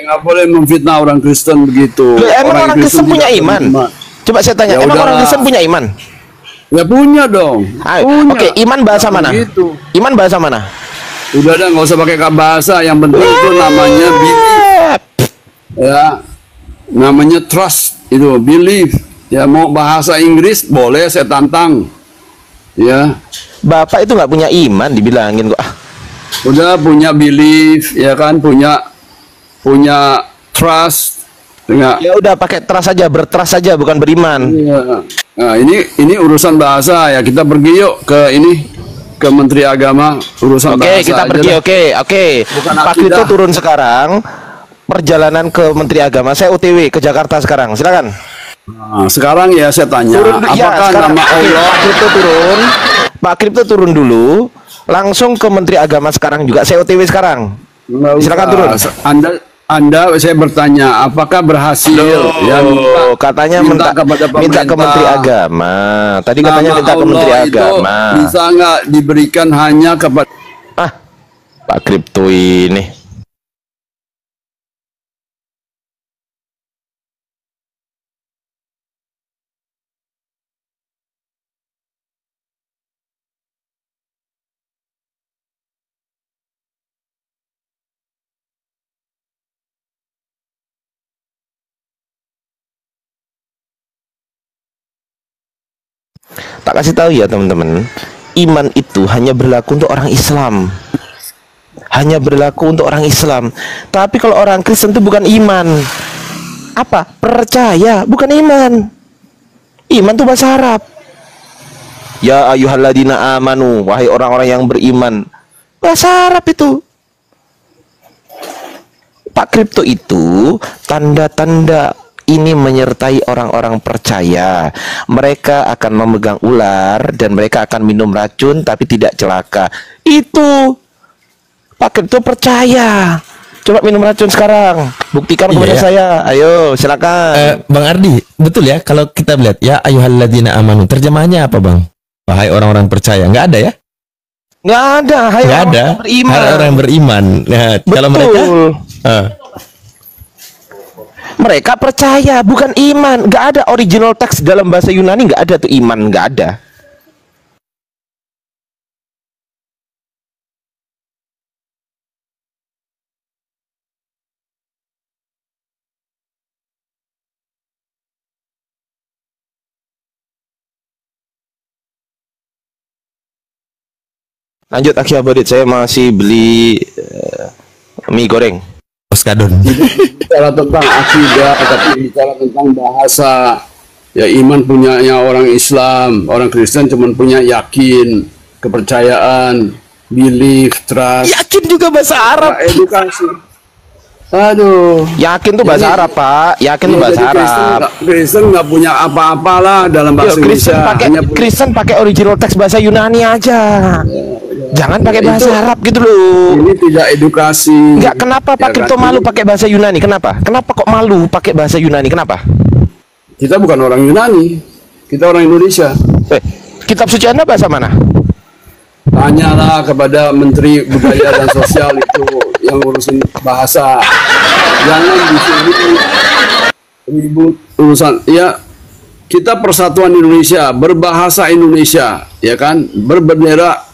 Nggak boleh memfitnah orang Kristen begitu. Loh, emang orang Kristen punya iman? Coba saya tanya, emang orang Kristen punya iman? Ya punya dong. Oke, iman bahasa mana? Gitu. Iman bahasa mana? Udah nggak usah pakai bahasa, yang penting itu namanya belief. Ya, namanya trust itu belief. Ya, mau bahasa Inggris boleh, saya tantang. Ya. Bapak itu nggak punya iman dibilangin kok. Udah punya belief, ya kan, punya trust. Enggak. Ya udah pakai trust saja, bertrust saja, bukan beriman. Ya. Nah, ini urusan bahasa ya. Kita pergi yuk ke Menteri Agama urusan bahasa. Oke, kita pergi. Oke. Pak Kripto turun sekarang. Perjalanan ke Menteri Agama. Saya OTW ke Jakarta sekarang. Silakan. Nah, sekarang ya saya tanya, apakah nama Allah? Pak Kripto turun. Pak Kripto turun dulu, langsung ke Menteri Agama sekarang juga. Saya OTW sekarang. Silakan turun. Anda saya bertanya, apakah berhasil? Katanya minta ke Menteri Agama. Tadi katanya minta ke Menteri Agama. Bisa nggak diberikan hanya kepada Pak Kripto ini? Tak kasih tahu ya teman-teman, iman itu hanya berlaku untuk orang Islam. Hanya berlaku untuk orang Islam. Tapi kalau orang Kristen itu bukan iman. Apa? Percaya, bukan iman. Iman itu bahasa Arab. Ya ayyuhalladzina amanu, wahai orang-orang yang beriman. Bahasa Arab itu. Pak Kripto itu tanda-tanda ini menyertai orang-orang percaya. Mereka akan memegang ular dan mereka akan minum racun tapi tidak celaka. Itu Pak Kripto percaya. Coba minum racun sekarang. Buktikan kepada saya. Ayo, silakan. Bang Ardi, betul ya kalau kita lihat ya ayyuhalladzina amanu. Terjemahannya apa, Bang? Wahai orang-orang percaya. Nggak ada ya? Nggak ada. Hai orang beriman. Hai orang beriman. Nah, kalau mereka mereka percaya, bukan iman. Nggak ada original teks dalam bahasa Yunani, nggak ada tuh iman, nggak ada. Lanjut Aki Abadit, saya masih beli mie goreng. Oskadon. bicara tentang akidah, tapi bicara tentang bahasa. Ya iman punyanya orang Islam, orang Kristen cuma punya yakin, kepercayaan, belief, trust. Yakin juga bahasa Arab. Edukasi. Aduh. Yakin tuh bahasa Arab, Pak. Yakin tuh bahasa Arab. Kristen nggak punya apa-apalah dalam bahasa Indonesia. Kristen pakai original teks bahasa Yunani aja. Jangan pakai bahasa Arab gitu loh. Ini tidak edukasi. Enggak, kenapa Pak Kripto malu pakai bahasa Yunani? Kenapa? Kenapa kok malu pakai bahasa Yunani? Kenapa? Kita bukan orang Yunani, kita orang Indonesia. Kitab suci Anda bahasa mana? Tanyalah kepada Menteri Budaya dan Sosial itu yang ngurusin bahasa. Jangan ribut urusan. Ya, kita persatuan Indonesia, berbahasa Indonesia, ya kan? Berbendera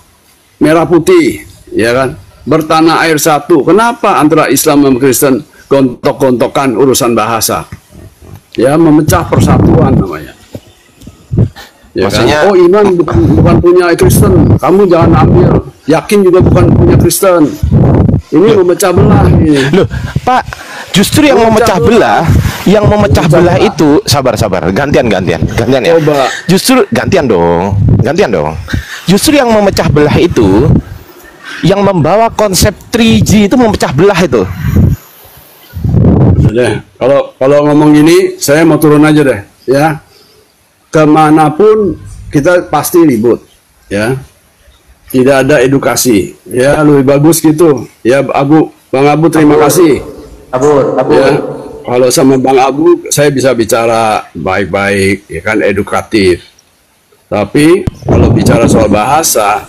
merah putih, ya kan? Bertanah air satu. Kenapa antara Islam dan Kristen gontok-gontokan urusan bahasa? Ya, memecah persatuan namanya. Ya maksudnya kan? Oh, iman bukan punya Kristen, kamu jangan ambil. Yakin juga bukan punya Kristen. Ini memecah belah ini. Loh, Pak, justru yang memecah belah, itu sabar. Gantian ya. Coba. Justru gantian dong. Justru yang memecah belah itu, yang membawa konsep 3G itu memecah belah itu. Deh, kalau ngomong gini, saya mau turun aja deh, ya. Kemanapun kita pasti ribut, ya. Tidak ada edukasi, ya. Lebih bagus gitu, ya. Bang Abu, terima kasih. Abu. Ya, kalau sama Bang Abu, saya bisa bicara baik-baik, ya kan, edukatif. Tapi kalau bicara soal bahasa,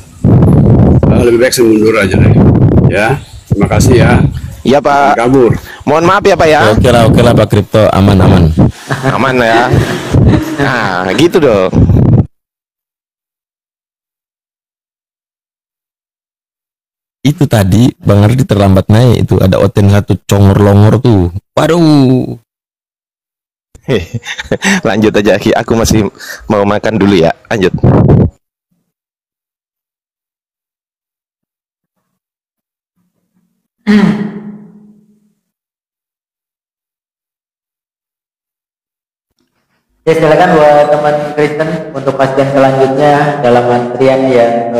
lebih baik saya mundur aja deh, ya. Terima kasih ya. Iya Pak. Kabur. Mohon maaf ya Pak ya. Oke lah Pak Kripto, aman. Aman ya. Nah, gitu dong. Itu tadi Bang Ardi terlambat naik, itu ada Oten satu congor longor tuh. Waduh. Lanjut aja Ki, aku masih mau makan dulu ya. Lanjut. Ya, silakan buat teman Kristen untuk kajian selanjutnya dalam antrian yang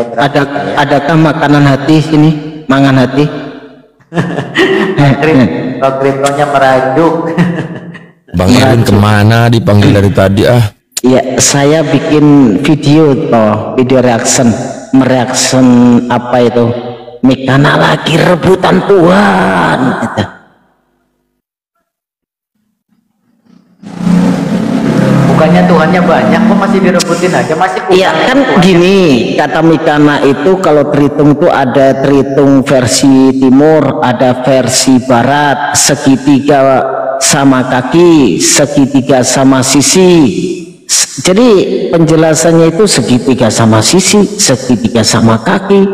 adakah makanan hati sini, mangan hati? Kriptonya merajuk. Bang Erwin kemana dipanggil dari tadi ah? Iya, saya bikin video reaction, apa itu? Mikana lagi rebutan Tuhan gitu. Bukannya Tuhannya banyak, kok masih direbutin aja, masih. Iya kan Tuhannya. Gini kata Mikana itu, kalau terhitung tuh ada terhitung versi timur, ada versi barat, segitiga sama kaki, segitiga sama sisi. Jadi penjelasannya itu segitiga sama sisi, segitiga sama kaki,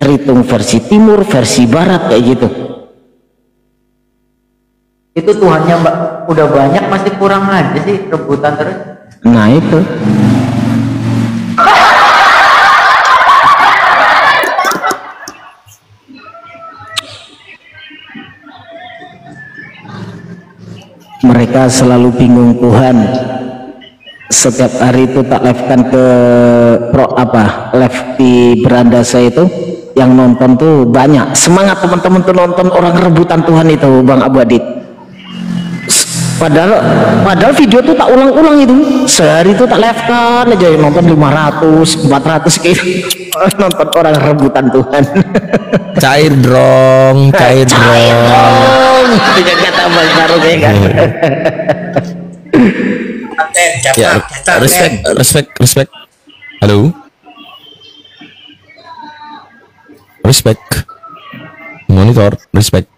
terhitung versi timur, versi barat, kayak gitu. Itu Tuhannya udah banyak, masih kurang aja sih, rebutan terus. Nah itu mereka selalu bingung Tuhan. Setiap hari itu tak live-kan ke live di beranda saya itu, yang nonton tuh banyak. Semangat teman-teman tuh nonton orang rebutan Tuhan itu, Bang Abu Adit. Padahal video tuh tak ulang-ulang itu, sehari itu tak live kan aja yang nonton 500 400 gitu. Nonton orang rebutan Tuhan. Cair dong. Tidak kata Bang Karung ya kan. Ya, respect. Halo. Respect. Monitor, respect.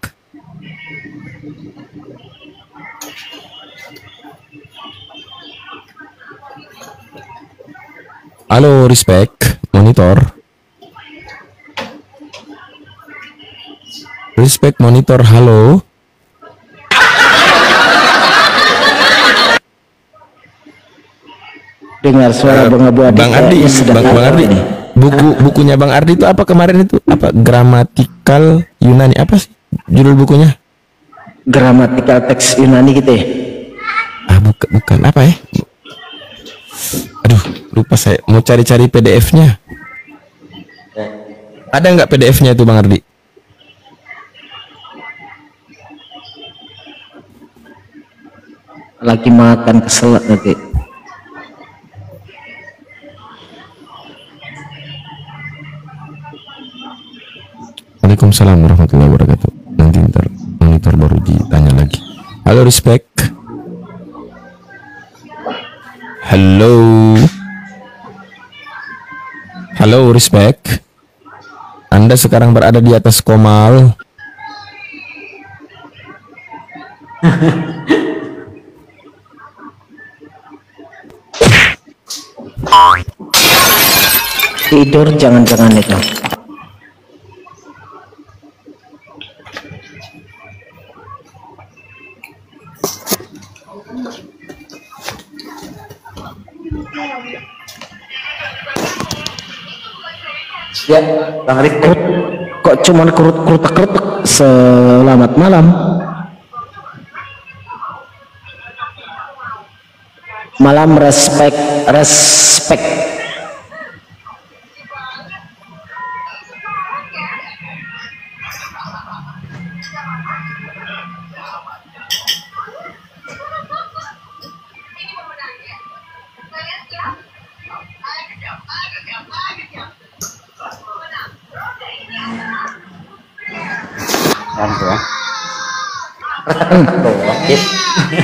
Halo, respect, monitor. Respect, monitor, halo. Dengar suara Bang Abu Adit. Bang Ardi, Bang Ardi. Bukunya Bang Ardi itu apa kemarin itu? Apa gramatikal Yunani, apa sih judul bukunya? gramatikal teks Yunani gitu ya? Bukan apa ya? Aduh, lupa saya. Mau cari-cari PDF-nya. Ada nggak PDF-nya itu Bang Ardi? Lagi makan kesel nanti. Waalaikumsalam warahmatullahi wabarakatuh. Nanti ntar monitor baru ditanya lagi. Halo Respect. Halo. Halo Respect. Anda sekarang berada di atas Komal. Tidur jangan-jangan itu. Ya, Bang Rik. Kok cuman kerutak-kerutak. Selamat malam. Malam respect.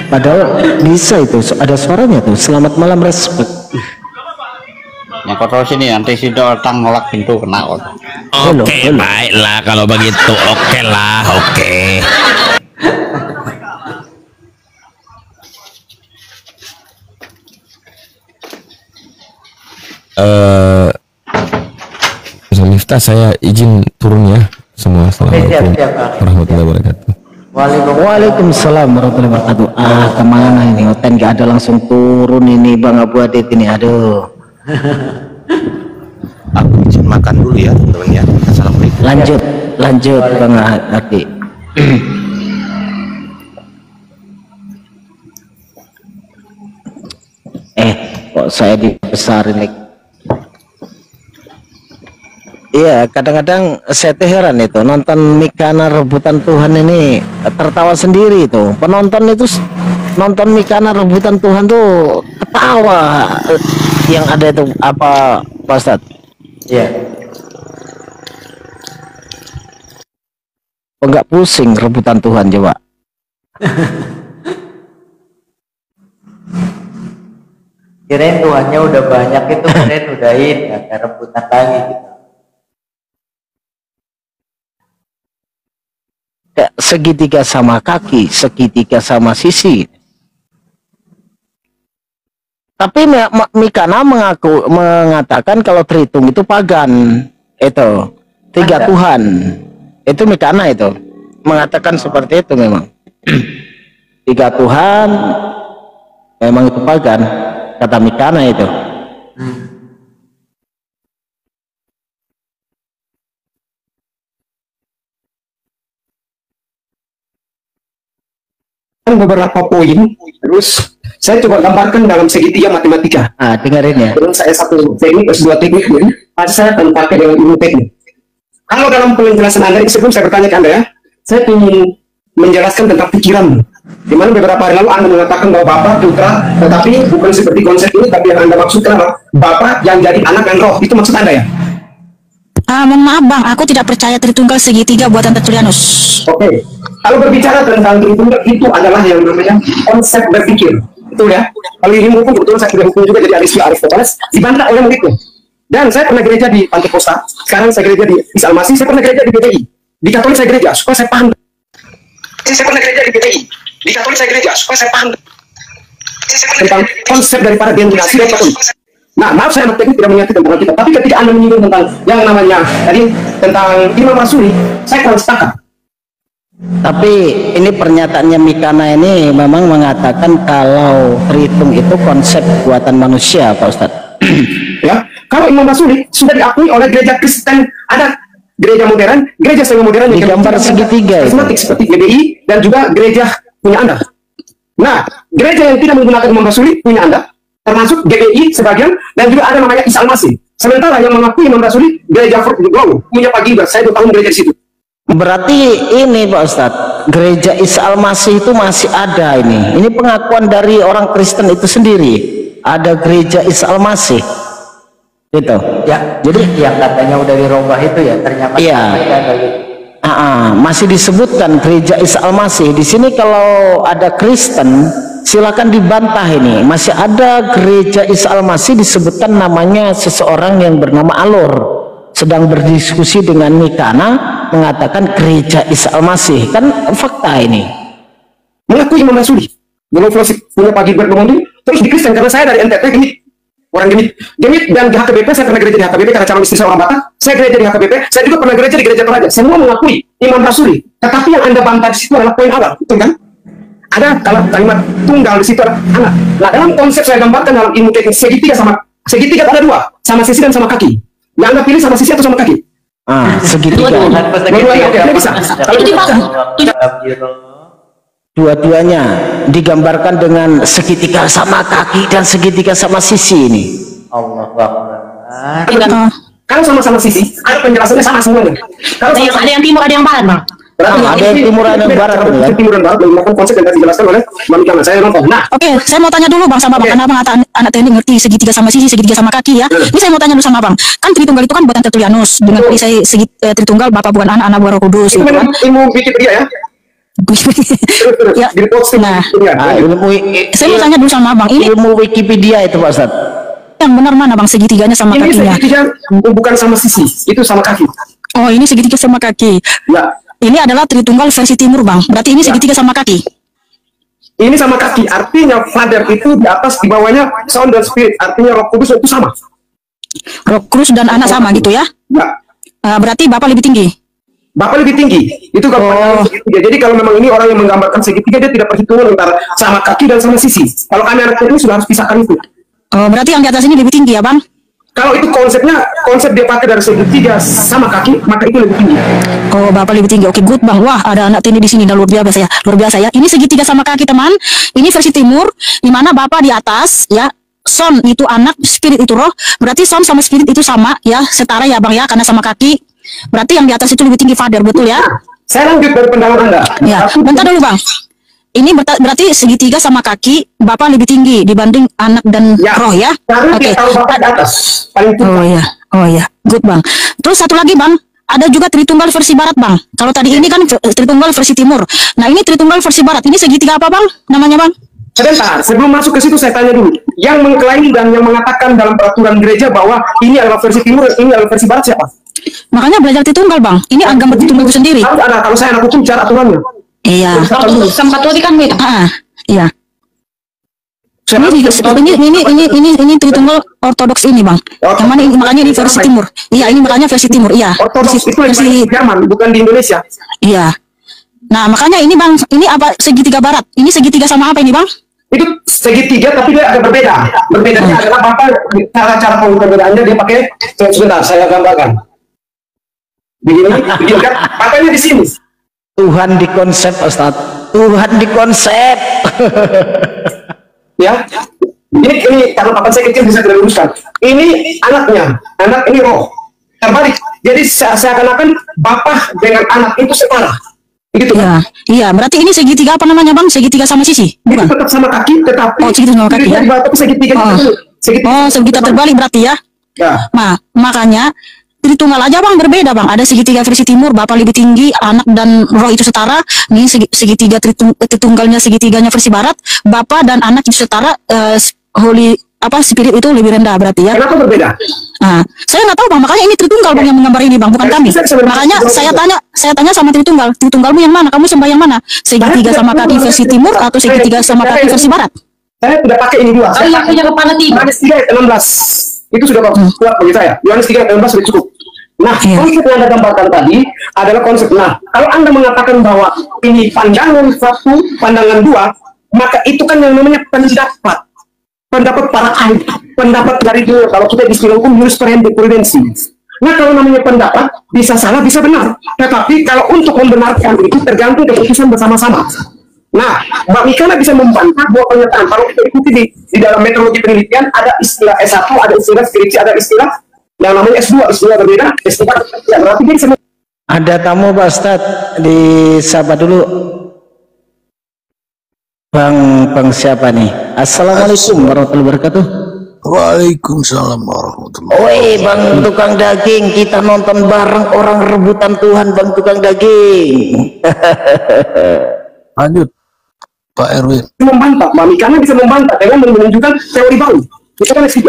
Padahal bisa itu, ada suaranya tuh. Selamat malam respect. Yang kotor sini nanti si datang nolak pintu kena. Oke, baiklah kalau begitu. Oke lah, oke. Miftah, saya izin turun ya semua. Assalamualaikum warahmatullahi wabarakatuh. Waalaikumsalam warahmatullahi wabarakatuh. Kemana ini? Oten gak ada, langsung turun ini Bang Abu Adit ini. Aduh. Aku izin makan dulu ya teman-teman ya. Assalamualaikum. Lanjut Bang Adit. Kok saya dibesarin lagi? Iya, kadang-kadang saya heran itu nonton Mikana Rebutan Tuhan ini, tertawa sendiri itu. Penonton itu nonton Mikana Rebutan Tuhan tuh ketawa. Yang ada itu apa, Pak Ustadz? Iya. Enggak pusing rebutan Tuhan coba. Kirain Tuhannya udah banyak itu, kirain udahin, gak ada rebutan lagi gitu. Segitiga sama kaki, segitiga sama sisi. Tapi Mikana mengatakan kalau terhitung itu pagan, itu tiga Tuhan. Itu Mikana itu mengatakan seperti itu memang. Tiga Tuhan memang itu pagan, kata Mikana itu. Beberapa poin, terus saya coba gambarkan dalam segitiga matematika. Dengerin ya. Terus saya satu teknik, dua teknik, saya akan pakai dengan ilmu teknik. Kalau dalam penjelasan Anda ini, sebelum saya bertanya ke Anda ya, saya ingin menjelaskan tentang pikiran. Di mana beberapa hari lalu Anda mengatakan bahwa Bapak Putra, tetapi bukan seperti konsep ini, tapi yang Anda maksudkan apa? Bapak yang jadi anak dan roh, itu maksud Anda ya? Mohon maaf Bang, aku tidak percaya Tritunggal segitiga buatan Tertulianus. Oke. Kalau berbicara tentang Tritunggal, itu adalah yang namanya konsep berpikir. Betul ya? Kalau ilmu hukum, kebetulan saya kuliah hukum juga, jadi Aristoteles dibantah oleh muridku. Dan saya pernah gereja di Pantai Kosta, sekarang saya gereja di Isa Al-Masih, saya pernah gereja di BPI. Di Katolik saya gereja, supaya saya paham. Saya pernah gereja di BPI. Di Katolik saya gereja, supaya saya paham tentang konsep daripada denominasi dan Katolik. Nah, maaf saya anak teknik tidak mengerti tentang kita, tapi ketika Anda menyinggung tentang yang namanya tadi tentang Imam Rasuli, saya kurang sepakat. Tapi ini pernyataannya Mikana ini memang mengatakan kalau terhitung itu konsep buatan manusia, Pak Ustadz. Ya, kalau Imam Rasuli sudah diakui oleh gereja Kristen, ada gereja modern, gereja semi modern di gambar segitiga seperti GBI dan juga gereja punya Anda. Nah, gereja yang tidak menggunakan Imam Rasuli punya Anda, termasuk GBI sebagian, dan juga ada namanya Isa Al-Masih. Sementara yang mengakui Imam Rasuli gereja Fort Glow punya Pak Gilbert. Saya 2 tahun gereja di situ. Berarti ini Pak Ustadz, gereja Isa Al-Masih itu masih ada ini. Ini pengakuan dari orang Kristen itu sendiri. Ada gereja Isa Al-Masih. Gitu. Ya, jadi yang katanya udah dirubah itu ya ternyata iya. Masih disebutkan gereja Isa Al-Masih. Di sini kalau ada Kristen silakan dibantah ini. Masih ada gereja Isa Al-Masih disebutkan namanya seseorang yang bernama Alur sedang berdiskusi dengan Mikana mengatakan gereja Isa Al-Masih. Kan fakta ini. Mengakui Imam Rasuli. Belum punya Pak Gilbert Bomondi, terus di Kristen karena saya dari NTT gini. Orang gemit dan di HKBP, saya pernah gereja di HKBP karena calon istri seorang Batak. Saya gereja di HKBP, saya juga pernah gereja di gereja Toraja. Semua mengakui Imam Rasuli. Tetapi yang Anda bantah di situ adalah poin awal, betul kan? Ada kalau kalimat tunggal di situ ada anak. Nah, dalam konsep saya gambarkan dalam ilmu teknik segitiga ada 2, sama sisi dan sama kaki. Yang Anda pilih sama sisi atau sama kaki? Segitiga. Dua-duanya bisa. Dua-duanya digambarkan dengan segitiga sama kaki dan segitiga sama sisi ini. Allah Akbar. Kalau sama-sama sisi, ada penjelasannya sama semuanya. Kalau ada yang timur, ada yang barat, Bang. Ada yang timur, ada yang barat. Timur dan barat menggunakan konsep yang dijelaskan oleh Bang Iklan. Saya nonton. Nah, oke, saya mau tanya dulu Bang sama Bang, karena Bang anak teknik ngerti segitiga sama sisi, segitiga sama kaki ya. Ini saya mau tanya dulu sama Bang. Kan Tritunggal itu kan buatan Tertullianus dengan perisai Tritunggal Bapa bukan anak buah Roh Kudus. Itu memang ilmu Wikipedia ya. Ya. Nah, saya mau tanya dulu sama Bang, ini ilmu Wikipedia itu Pak Ustadz. Yang benar mana Bang, segitiganya sama kakinya? Ini segitiga bukan sama sisi, itu sama kaki. Oh, ini segitiga sama kaki. Ya. Ini adalah Tritunggal versi timur Bang. Berarti ini segitiga sama kaki. Ini sama kaki, artinya Father itu di atas, di bawahnya Son dan Spirit, artinya Roh Kudus itu sama. Roh Kudus dan anak sama gitu ya? Ya. Berarti Bapak lebih tinggi. Bapak lebih tinggi. Itu kalau segitiga. Jadi kalau memang ini orang yang menggambarkan segitiga, dia tidak perhitungan antara sama kaki dan sama sisi. Kalau kami anak ini sudah harus pisahkan itu. Oh, berarti yang di atas ini lebih tinggi ya Bang? Kalau itu konsep dia pakai dari segitiga sama kaki, maka itu lebih tinggi. Oh, Bapak lebih tinggi. Oke, good Bang. Wah, ada anak ini di sini, luar biasa ya. Luar biasa ya. Ini segitiga sama kaki teman. Ini versi timur, di mana Bapak di atas ya. Son itu anak, Spirit itu roh. Berarti Son sama Spirit itu sama ya, setara ya Bang ya, karena sama kaki. Berarti yang di atas itu lebih tinggi Father, betul ya? Saya lanjut dari pendapat Anda. Ya, bentar dulu Bang. Ini berarti segitiga sama kaki Bapak lebih tinggi dibanding anak dan roh ya? Oke. Oh ya, good Bang. Terus satu lagi Bang, ada juga Tritunggal versi barat Bang. Kalau tadi ini kan Tritunggal versi timur. Nah ini Tritunggal versi barat. Ini segitiga apa Bang? Namanya Bang? Sebentar, sebelum masuk ke situ saya tanya dulu. Yang mengklaim dan yang mengatakan dalam peraturan gereja bahwa ini adalah versi timur, ini adalah versi barat siapa? Makanya belajar Tritunggal Bang. Ini agama Tritunggal itu sendiri. Harus ada, kalau saya anak hukum cara aturannya. Iya. Sama Katolik kan beda. Iya. Ini Tritunggal ortodoks ini Bang. Yang mana ini, makanya ini versi timur. Iya, ini makanya versi timur. Iya. Ortodoks itu versi Jerman, bukan di Indonesia. Iya. Nah, makanya ini Bang, ini apa segitiga barat? Ini segitiga sama apa ini Bang? Itu segitiga tapi dia agak berbeda. Berbedanya adalah Bapak cara perbedaannya dia pakai sebentar saya gambarkan. Begini kan? Makanya di sini. Tuhan di konsep Ustaz. Tuhan di konsep. Ya. Ini karena papan saya kecil bisa diluruskan. Ini anaknya, anak ini roh. Terbalik. Jadi seakan-akan Bapak dengan anak itu setara. Gitu kan? Iya, berarti ini segitiga apa namanya Bang? Segitiga sama sisi? Bukan? Tetap sama kaki, tetapi segitiga sama kaki ya? Segitiga terbalik berarti ya? Ya. Nah, makanya Tritunggal aja Bang berbeda Bang. Ada segitiga versi timur, Bapak lebih tinggi, anak dan roh itu setara. Ini segitiga Tritunggalnya, segitiganya versi barat, Bapak dan anak itu setara. Spirit itu lebih rendah berarti ya? Kenapa berbeda? Nah, saya nggak tahu Bang, makanya ini Tritunggal Bang yang menggambar ini Bang, bukan kami. Makanya saya tanya sama Tritunggalmu yang mana? Kamu sembah yang mana? Segitiga sama kaki versi timur atau segitiga sama kaki versi barat? Saya tidak pakai ini dua. Saya punya kepala tiga. Yohanes 3:16 itu sudah kuat bagi saya. Yohanes 3:16 sudah cukup. Nah, konsep yang Anda gambarkan tadi adalah konsep. Nah, kalau Anda mengatakan bahwa ini pandangan satu, pandangan dua, maka itu kan yang namanya pendapat para ahli, pendapat dari dulu. Kalau kita di istilah hukum jurisprudensi. Nah, kalau namanya pendapat bisa salah bisa benar, tetapi kalau untuk membenarkan itu tergantung keputusan bersama-sama. Nah, Mbak Mikana bisa membantah bahwa pernyataan kalau kita ikuti di dalam metodologi penelitian ada istilah S1, ada istilah skripsi, ada istilah yang namanya S2, istilah berbeda, S3 ya, berarti dia bisa. Ada tamu Pak Ustadz, disapa dulu. Bang siapa nih? Assalamualaikum warahmatullahi wabarakatuh. Waalaikumsalam warahmatullahi wabarakatuh. Woi Bang tukang daging, kita nonton bareng orang rebutan Tuhan Bang tukang daging. Lanjut Pak Erwin. Membantah, Mbak Mikana bisa membantah dengan menunjukkan teori baru. Itu kan S3.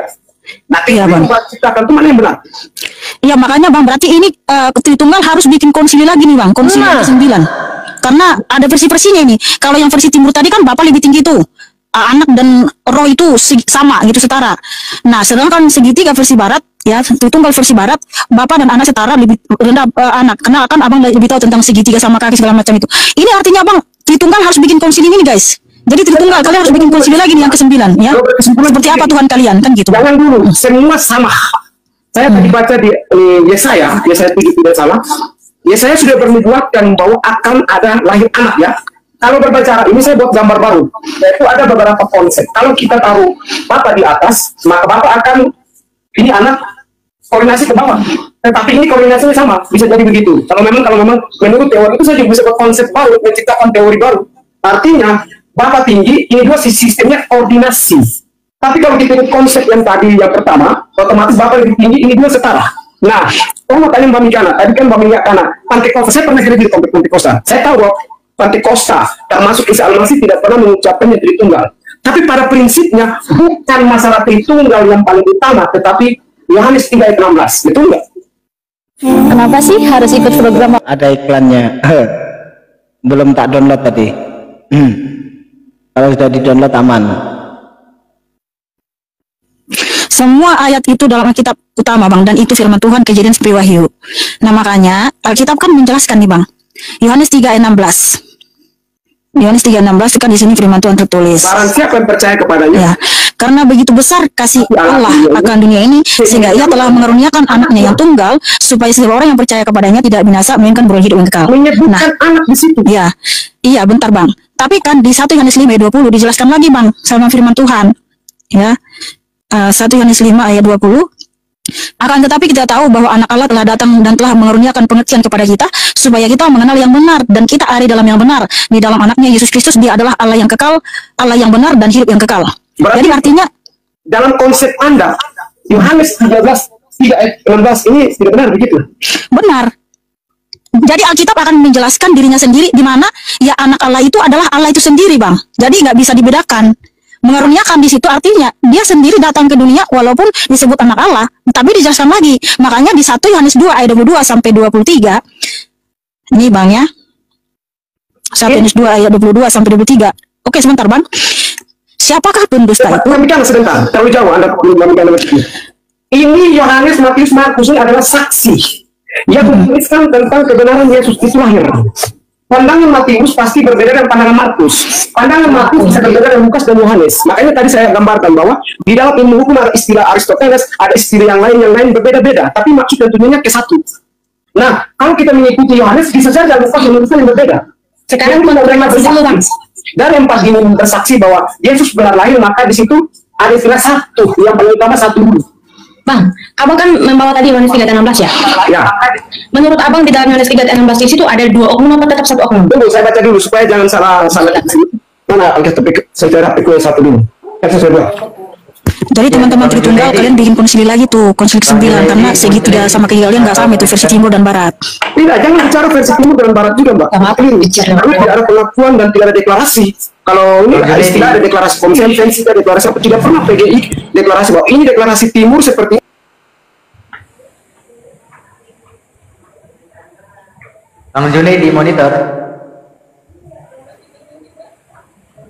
Nah, iya, Bang. Ciptakan itu mana yang benar? Iya, makanya Bang, berarti ini Tritunggal harus bikin konsili lagi nih Bang, konsili ke-9. Karena ada versi-versinya ini. Kalau yang versi timur tadi kan Bapak lebih tinggi tuh. Anak dan roh itu sama gitu, setara. Nah, sedangkan segitiga versi barat ya, Tritunggal versi barat, Bapak dan anak setara, lebih rendah anak. Karena kan Abang lebih tahu tentang segitiga sama kaki segala macam itu. Ini artinya Bang, Tritunggal harus bikin konsili ini guys. Jadi Tritunggal kalian harus bikin konsili lagi nih yang ke-9 ya. Seperti apa Tuhan kalian kan gitu. Jangan dulu, semua sama. Saya tadi baca di Yesaya 3 tidak salah. Yesaya sudah bernubuatkan bahwa akan ada lahir anak ya. Kalau berbicara, ini saya buat gambar baru, yaitu ada beberapa konsep. Kalau kita taruh Bapak di atas, maka Bapak akan, ini anak koordinasi ke bawah. Tetapi ini koordinasinya sama, bisa jadi begitu. Kalau memang menurut teori itu saya juga bisa buat konsep baru, menciptakan teori baru. Artinya, Bapak tinggi, ini dua sistemnya koordinasi. Tapi kalau kita ikut konsep yang tadi, yang pertama, otomatis Bapak lebih tinggi, ini dua setara. Nah, kalau mau tanya Mbak Mikana, tadi kan Mbak Mikana, Pantekosta, saya pernah kira di Pantekosta. Saya tahu bahwa Pantekosta, termasuk Isa Al-Masih tidak pernah mengucapkannya Tritunggal. Tapi pada prinsipnya, bukan masalah Tritunggal yang paling utama, tetapi Yohanes 3 ayat 16. Betul nggak? Kenapa sih harus ikut program? Ada iklannya. Belum tak download tadi. Kalau sudah di-download aman. Semua ayat itu dalam Alkitab utama Bang, dan itu firman Tuhan, Kejadian sampai Wahyu. Nah makanya Alkitab kan menjelaskan nih Bang, Yohanes 3 ayat 16. Yohanes 3:16 kan di sini firman Tuhan tertulis. Barang siapa yang percaya kepadanya? Ya, karena begitu besar kasih Allah akan dunia ini, sehingga Ia telah mengaruniakan anaknya yang tunggal, supaya setiap orang yang percaya kepadanya tidak binasa, melainkan beroleh hidup yang kekal. Menyebutkan anak di situ. Iya, iya bentar Bang. Tapi kan di 1 Yohanes 5 ayat 20 dijelaskan lagi Bang, sama firman Tuhan. Ya, 1 Yohanes 5 ayat 20. Akan tetapi kita tahu bahwa anak Allah telah datang dan telah mengaruniakan pengertian kepada kita, supaya kita mengenal yang benar dan kita ada dalam yang benar. Di dalam anaknya Yesus Kristus, Dia adalah Allah yang kekal, Allah yang benar dan hidup yang kekal. Berarti, jadi artinya dalam konsep Anda Yohanes 3 ayat 16 ini tidak benar begitu? Benar. Jadi Alkitab akan menjelaskan dirinya sendiri, di mana ya anak Allah itu adalah Allah itu sendiri Bang. Jadi nggak bisa dibedakan. Mengaruniakan di situ artinya Dia sendiri datang ke dunia walaupun disebut anak Allah, tapi dijelaskan lagi. Makanya di 1 Yohanes 2 ayat 22 sampai 23. Ini Bang ya. 1 Yohanes 2 ayat 22 sampai 23. Oke, sebentar Bang. Siapakah pendusta itu? Kan sebentar, terlalu jauh Anda ini Yohanes, Matius, Markus ini adalah saksi yang menuliskan tentang kebenaran Yesus itu lahir. Pandangan Matius pasti berbeda dengan pandangan Markus. Pandangan Markus bisa berbeda dengan Lukas dan Yohanes. Makanya tadi saya gambarkan bahwa di dalam ilmu hukum ada istilah Aristoteles, ada istilah yang lain berbeda-beda. Tapi maksud dan tujuannya ke satu. Nah, kalau kita mengikuti Yohanes, bisa saja Lukas menuliskan yang berbeda. Sekarang kita bersaksi. Dan yang pas ini bersaksi bahwa Yesus benar lahir, maka di situ ada istilah satu, yang paling utama satu dulu. Bang, Abang kan membawa tadi Yohanes 3:16 ya? Ya. Menurut Abang di dalam Yohanes 3:16 di situ ada 2 oknum atau tetap 1 oknum? Tunggu, saya baca dulu supaya jangan salah. Mana secara pikul satu dulu. Jadi teman-teman Tritunggal, kalian bikin konsili lagi tuh, konsili ke-9, karena segitiga sama kalian nggak sama itu versi timur dan barat. Tidak, jangan bicara versi timur dan barat juga Mbak. Karena tidak ada pengakuan dan tidak ada deklarasi. Kalau ini ada istilah, ada deklarasi konsensus, ada deklarasi apa, tidak pernah PGI deklarasi bahwa ini deklarasi timur seperti Bang Juni di monitor.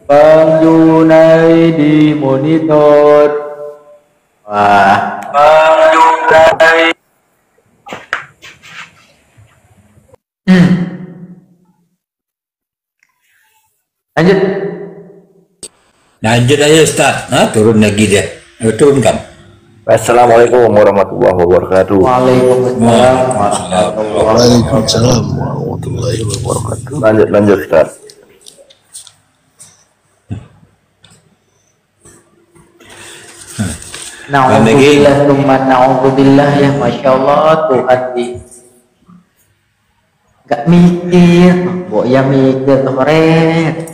Bang Junai di monitor. Wah, Bang Junai. Lanjut aja Ustaz. Nah, turun lagi dia. Turunkan. Assalamualaikum warahmatullahi wabarakatuh. Waalaikumsalam warahmatullahi wabarakatuh. Lanjut Ustaz. Na'udzubillah ya, Masya Allah Tuhan gak mikir, ya mikir kemarin.